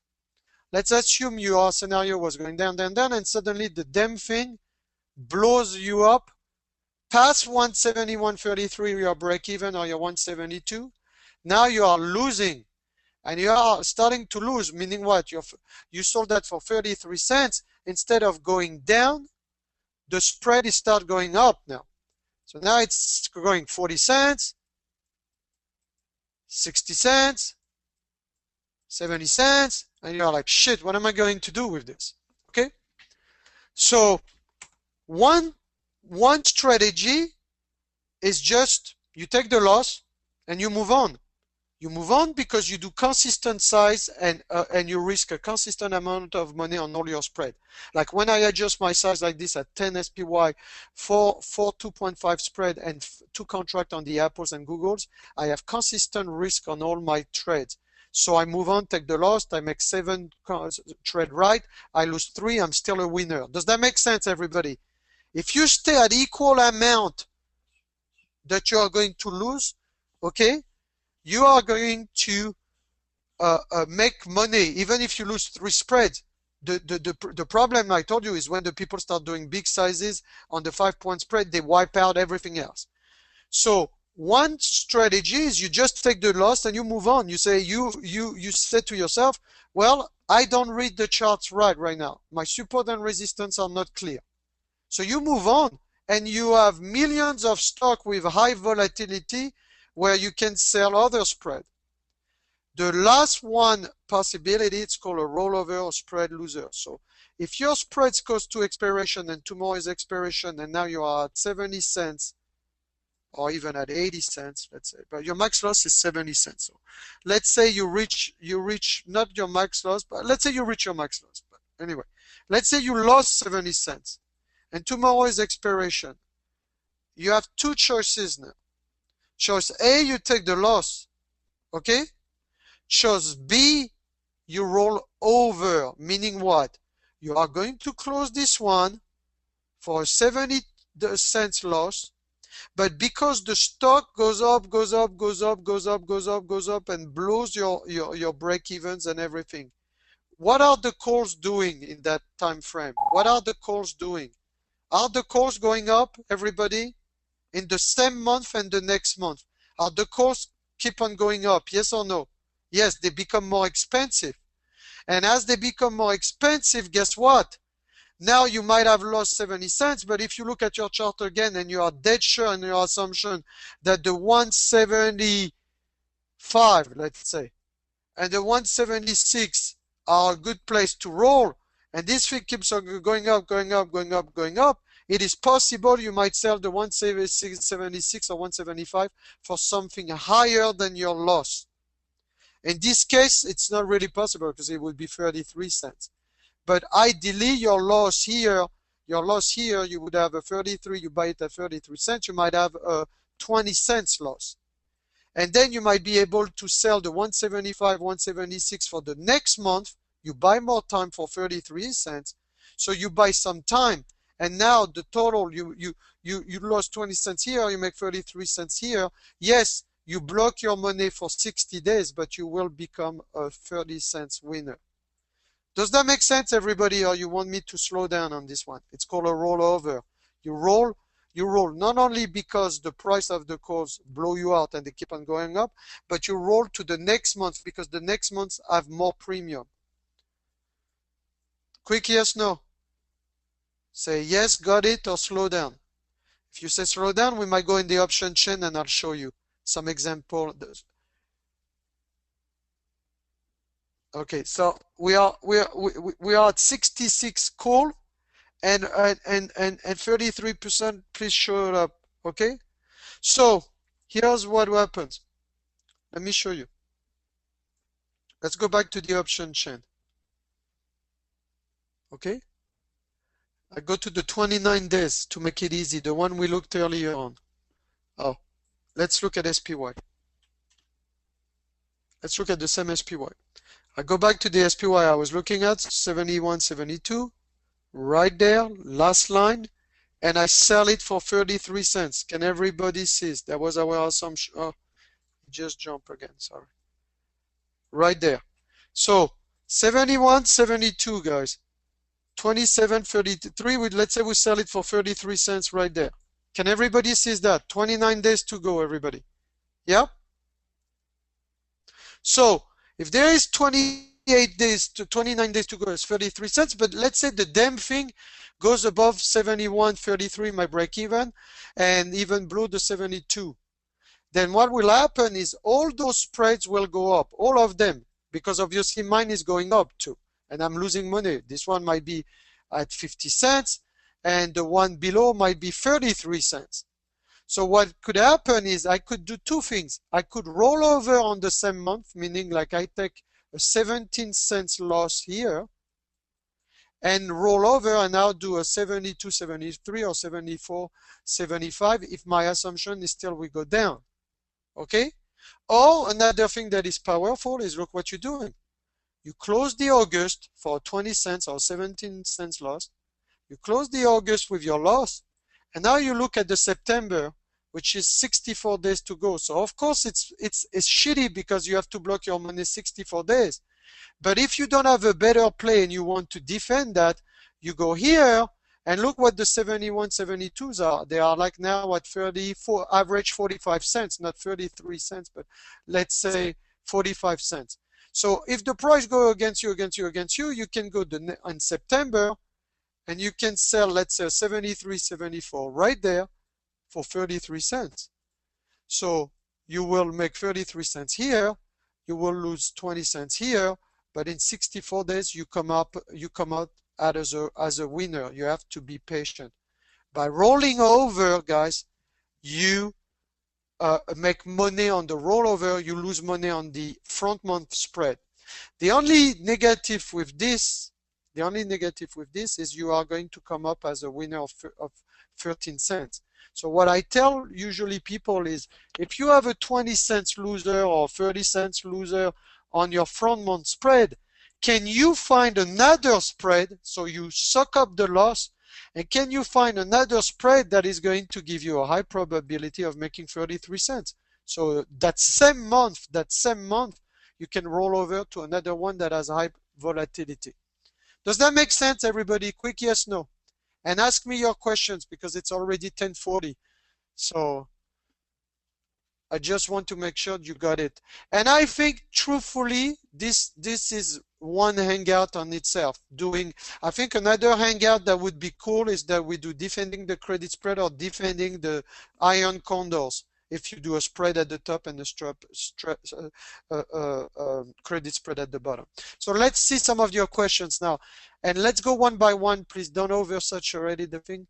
Let's assume your scenario was going down, down, down, and suddenly the damn thing blows you up past 171.33, your break even, or your 172. Now you are losing, and you are starting to lose, meaning what? You sold that for 33 cents. Instead of going down, the spread is start going up now. So now it's going 40 cents, 60 cents, 70 cents, and you're like, shit, what am I going to do with this? Okay? So one strategy is just you take the loss and you move on. You move on because you do consistent size and you risk a consistent amount of money on all your spread. Like when I adjust my size like this at 10 SPY for 2.5 spread and 2 contract on the Apples and Googles, I have consistent risk on all my trades. So I move on, take the loss, I make 7 trade right, I lose 3, I'm still a winner. Does that make sense, everybody? If you stay at equal amount that you are going to lose, okay, you are going to make money even if you lose 3 spreads. The problem I told you is when the people start doing big sizes on the 5-point spread, they wipe out everything else. So one strategy is you just take the loss and you move on. You say you say to yourself, well, I don't read the charts right now. My support and resistance are not clear. So you move on and you have millions of stock with high volatility where you can sell other spread. The last one possibility, it's called a rollover or spread loser. So if your spread goes to expiration and tomorrow is expiration and now you are at 70 cents or even at 80 cents, let's say, but your max loss is 70 cents. So let's say you reach not your max loss, but let's say you reach your max loss. But anyway, let's say you lost 70 cents and tomorrow is expiration. You have 2 choices now. Choice A, you take the loss, okay? Choice B, you roll over, meaning what? You are going to close this one for a 70 cents loss, but because the stock goes up, goes up, goes up, goes up, goes up, goes up, and blows your break-evens and everything. What are the calls doing in that time frame? What are the calls doing? Are the calls going up, everybody? In the same month and the next month? Are the calls keep on going up? Yes or no? Yes, they become more expensive. And as they become more expensive, guess what? Now you might have lost 70 cents, but if you look at your chart again and you are dead sure in your assumption that the 175, let's say, and the 176 are a good place to roll, and this thing keeps on going up, going up, going up, going up, it is possible you might sell the 176 or 175 for something higher than your loss. In this case, it's not really possible because it would be 33 cents. But ideally, your loss here, you would have a 33, you buy it at 33 cents, you might have a 20 cents loss. And then you might be able to sell the 175, 176 for the next month. You buy more time for 33 cents. So you buy some time. And now the total, you lost 20 cents here, you make 33 cents here. Yes, you block your money for 60 days, but you will become a 30 cents winner. Does that make sense, everybody, or you want me to slow down on this one? It's called a rollover. You roll not only because the price of the calls blow you out and they keep on going up, but you roll to the next month because the next months have more premium. Quick yes, no. Say yes, got it, or slow down. If you say slow down, we might go in the option chain and I'll show you some example. Okay, so we are at 66 call and 33%. Please show it up. Okay, so here's what happens. Let me show you. Let's go back to the option chain. Okay, I go to the 29 days to make it easy, the one we looked earlier on. Oh, let's look at SPY. Let's look at the same SPY. I go back to the SPY I was looking at, 71, 72, right there, last line, and I sell it for 33 cents. Can everybody see? That was our assumption. Oh, just jump again, sorry. Right there. So 71, 72, guys. 27, 33, let's say we sell it for 33 cents right there. Can everybody see that? 29 days to go, everybody. Yeah? So if there is 28 days to 29 days to go, it's 33 cents, but let's say the damn thing goes above 71.33, my break even, and even below the 72. Then what will happen is all those spreads will go up, all of them, because obviously mine is going up too, and I'm losing money. This one might be at 50 cents, and the one below might be 33 cents. So what could happen is I could do two things. I could roll over on the same month, meaning like I take a 17 cents loss here and roll over and now do a 72, 73 or 74, 75 if my assumption is still we go down. Okay? Or another thing that is powerful is look what you're doing. You close the August for 20 cents or 17 cents loss. You close the August with your loss. And now you look at the September, which is 64 days to go. So of course it's shitty because you have to block your money 64 days. But if you don't have a better play and you want to defend that, you go here and look what the 71, 72s are. They are like now at 34, average 45 cents, not 33 cents, but let's say 45 cents. So if the price go against you, you can go in September and you can sell, let's say 73, 74 right there for 33 cents. So you will make 33 cents here, you will lose 20 cents here, but in 64 days you come out as a winner. You have to be patient. By rolling over, guys, you make money on the rollover, you lose money on the front month spread. The only negative with this is you are going to come up as a winner of 13 cents. So what I tell usually people is if you have a 20 cents loser or 30 cents loser on your front month spread, can you find another spread so you suck up the loss, and can you find another spread that is going to give you a high probability of making 33 cents? So that same month, you can roll over to another one that has high volatility. Does that make sense, everybody? Quick yes, no. And ask me your questions because it's already 10:40. So I just want to make sure you got it. And I think truthfully, this is one hangout on itself. I think another hangout that would be cool is that we do defending the credit spread or defending the iron condors. If you do a spread at the top and a credit spread at the bottom. So let's see some of your questions now. And let's go one by one, please. Don't oversaturate the thing.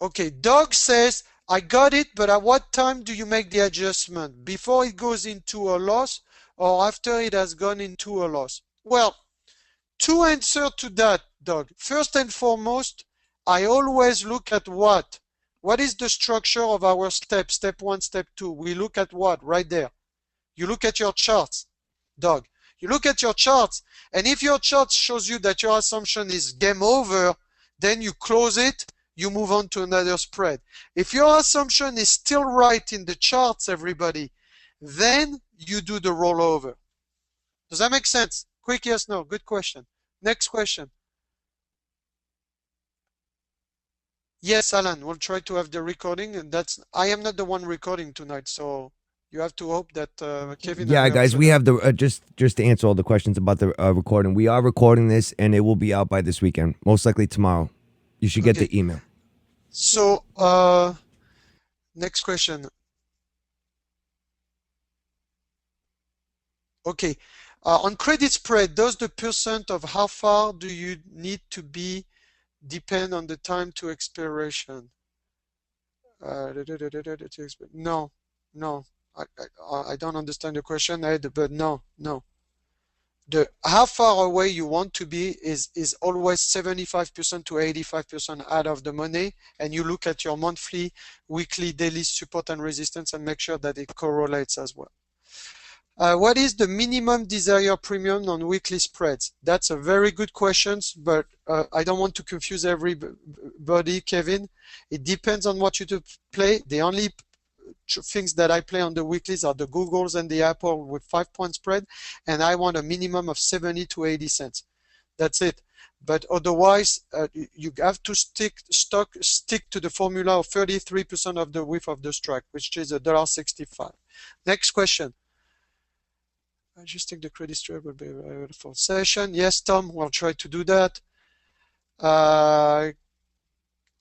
Okay, Doug says, I got it, but at what time do you make the adjustment? Before it goes into a loss or after it has gone into a loss? Well, two answers to that, Doug. First and foremost, I always look at what? What is the structure of our step? Step 1, step 2. We look at what? Right there. You look at your charts, Doug. You look at your charts, and if your chart shows you that your assumption is game over, then you close it, you move on to another spread. If your assumption is still right in the charts, everybody, then you do the rollover. Does that make sense? Quick yes, no. Good question. Next question. Yes, Alan, we'll try to have the recording, and I am not the one recording tonight, so you have to hope that Kevin. Yeah, guys, we have the just to answer all the questions about the recording. We are recording this, and it will be out by this weekend, most likely tomorrow. You should get the email. So, next question. Okay, on credit spread, does the percent of how far do you need to be depend on the time to expiration? No. I don't understand the question, Ed, but no. The how far away you want to be is always 75% to 85% out of the money, and you look at your monthly, weekly, daily support and resistance and make sure that it correlates as well. What is the minimum desired premium on weekly spreads? That's a very good question, but I don't want to confuse everybody, Kevin. It depends on what you do play. The only things that I play on the weeklies are the Googles and the Apple with 5-point spread, and I want a minimum of 70 to 80 cents. That's it. But otherwise, you have to stick to the formula of 33% of the width of the strike, which is $1.65. Next question. I just think the credit strike will be available for session. Yes, Tom, we'll try to do that.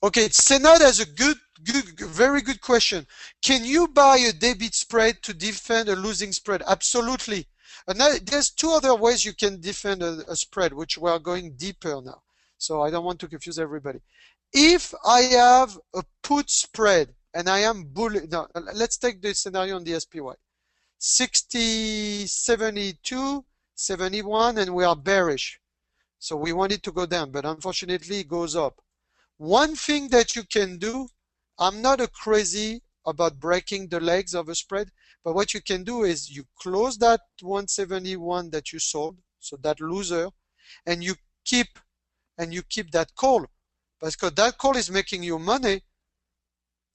Okay, Senad has a very good question. Can you buy a debit spread to defend a losing spread? Absolutely. And there's two other ways you can defend a spread, which we are going deeper now. So I don't want to confuse everybody. If I have a put spread and I am bullish, now let's take the scenario on the SPY. 60, 72, 71, and we are bearish. So we want it to go down, but unfortunately it goes up. One thing that you can do, I'm not a crazy about breaking the legs of a spread, but what you can do is you close that 171 that you sold, so that loser, and you keep that call, because that call is making you money.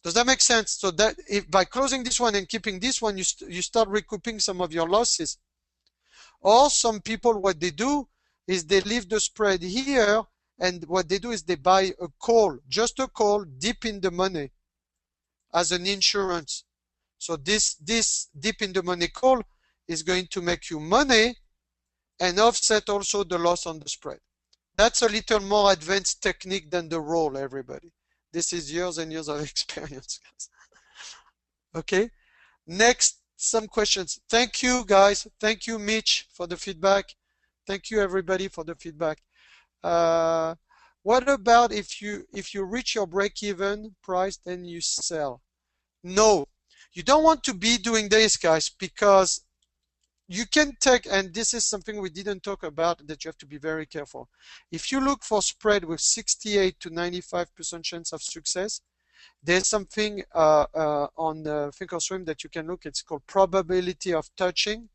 Does that make sense? So that if by closing this one and keeping this one, you start recouping some of your losses. Or some people, what they do is they leave the spread here, and what they do is they buy a call, just a call, deep in the money as an insurance. So this deep in the money call is going to make you money and offset also the loss on the spread. That's a little more advanced technique than the roll, everybody. This is years and years of experience, guys. Okay, next, some questions. Thank you, guys. Thank you, Mitch, for the feedback. Thank you, everybody, for the feedback. What about if you reach your break-even price, then you sell? No, you don't want to be doing this, guys, because you can take, and this is something we didn't talk about that you have to be very careful. If you look for spread with 68 to 95% chance of success, there's something on Thinkorswim that you can look. It's called probability of touching.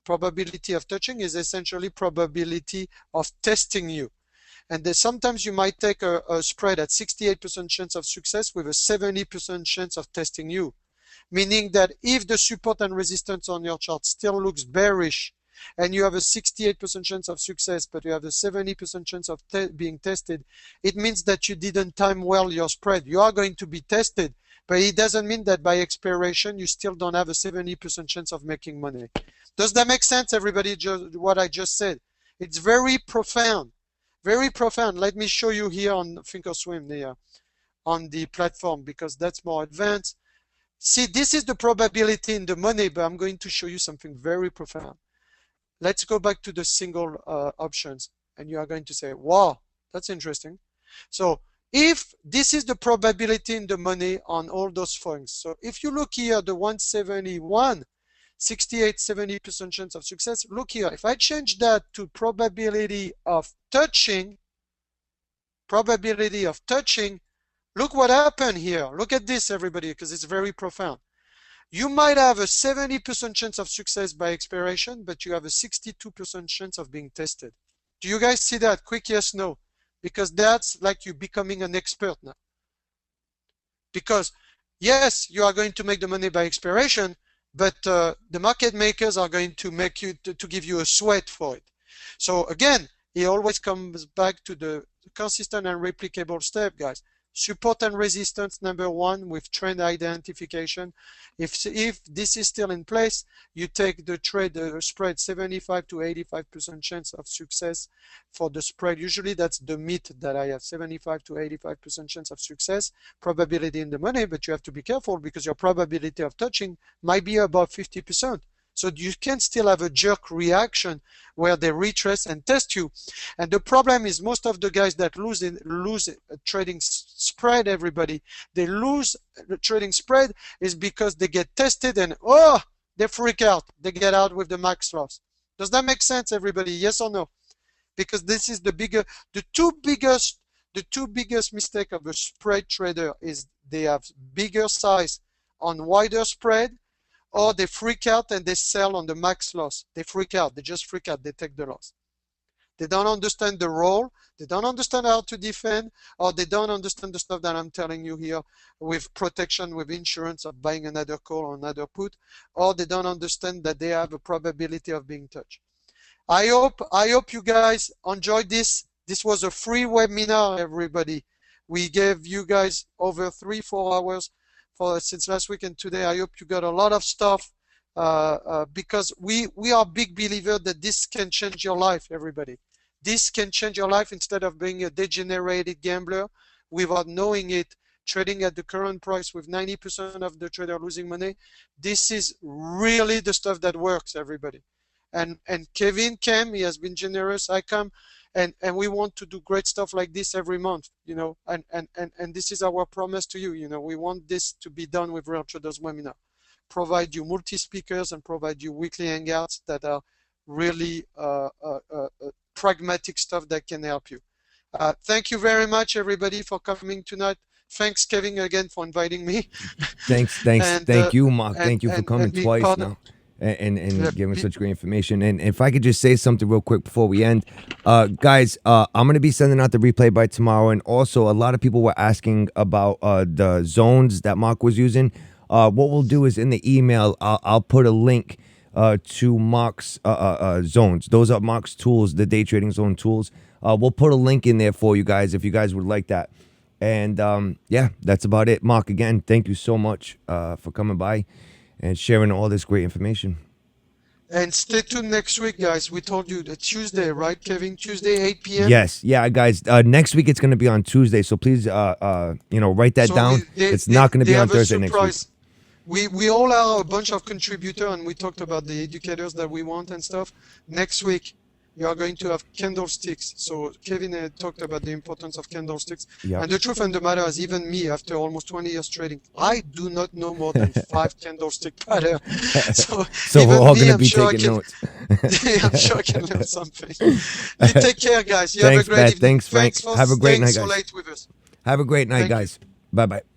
Probability of touching is essentially probability of testing you. And sometimes you might take a spread at 68% chance of success with a 70% chance of testing you. Meaning that if the support and resistance on your chart still looks bearish and you have a 68% chance of success, but you have a 70% chance of being tested, it means that you didn't time well your spread. You are going to be tested, but it doesn't mean that by expiration you still don't have a 70% chance of making money. Does that make sense, everybody, what I just said? It's very profound. Very profound. Let me show you here on Thinkorswim there, on the platform, because that's more advanced. See, this is the probability in the money, but I'm going to show you something very profound. Let's go back to the single options, and you are going to say, wow, that's interesting. So if this is the probability in the money on all those things, so if you look here, the 171, 68, 70% chance of success, look here, if I change that to probability of touching, look what happened here. Look at this, everybody, because it's very profound. You might have a 70% chance of success by expiration, but you have a 62% chance of being tested. Do you guys see that? Quick yes, no. Because that's like you becoming an expert now. Because, yes, you are going to make the money by expiration, but the market makers are going to make you, to give you a sweat for it. So again, it always comes back to the consistent and replicable step, guys. Support and resistance, number one, with trend identification. If this is still in place, you take the trade spread 75 to 85% chance of success for the spread. Usually that's the meat that I have, 75 to 85% chance of success, probability in the money, but you have to be careful because your probability of touching might be above 50%. So you can still have a jerk reaction where they retrace and test you. And the problem is most of the guys that lose a trading spread, everybody, they lose the trading spread is because they get tested and, oh, they freak out. They get out with the max loss. Does that make sense, everybody? Yes or no? Because this is the two biggest mistake of a spread trader is they have bigger size on wider spread, or they freak out and they sell on the max loss. They freak out. They just freak out. They take the loss. They don't understand the role. They don't understand how to defend, or they don't understand the stuff that I'm telling you here with protection, with insurance of buying another call or another put, or they don't understand that they have a probability of being touched. I hope you guys enjoyed this. This was a free webinar, everybody. We gave you guys over 3-4 hours since last week and today. I hope you got a lot of stuff because we are big believers that this can change your life, everybody. This can change your life instead of being a degenerated gambler without knowing it, trading at the current price with 90% of the trader losing money. This is really the stuff that works, everybody. And Kevin came, he has been generous. I come, and we want to do great stuff like this every month, you know, and this is our promise to you, you know. We want this to be done with Real Traders Webinar. Provide you multi-speakers and provide you weekly hangouts that are really pragmatic stuff that can help you. Thank you very much, everybody, for coming tonight. Thanks, Kevin, again for inviting me. Thank you, Mark. Thank you for coming twice now and giving such great information. And if I could just say something real quick before we end, guys, I'm going to be sending out the replay by tomorrow. And also, a lot of people were asking about the zones that Mark was using. What we'll do is in the email, I'll put a link to Mark's zones. Those are Mark's tools, the day trading zone tools. We'll put a link in there for you guys if you guys would like that. And yeah, that's about it. Mark, again, thank you so much for coming by and sharing all this great information. And stay tuned next week, guys. We told you the Tuesday, right, Kevin? Tuesday, 8 p.m. Yes, yeah, guys. Next week it's going to be on Tuesday, so please, write that down. It's not going to be on Thursday next week. We all are a bunch of contributors, and we talked about the educators that we want and stuff. Next week, you are going to have candlesticks. So Kevin talked about the importance of candlesticks. Yep. And the truth of the matter is, even me, after almost 20 years trading, I do not know more than 5 candlestick patterns. So we're all going to be taking notes. I'm sure I can learn something. You take care, guys. You have a great evening. Thanks, Frank. Have a great night, guys. So late with us. Have a great night, guys. Bye-bye.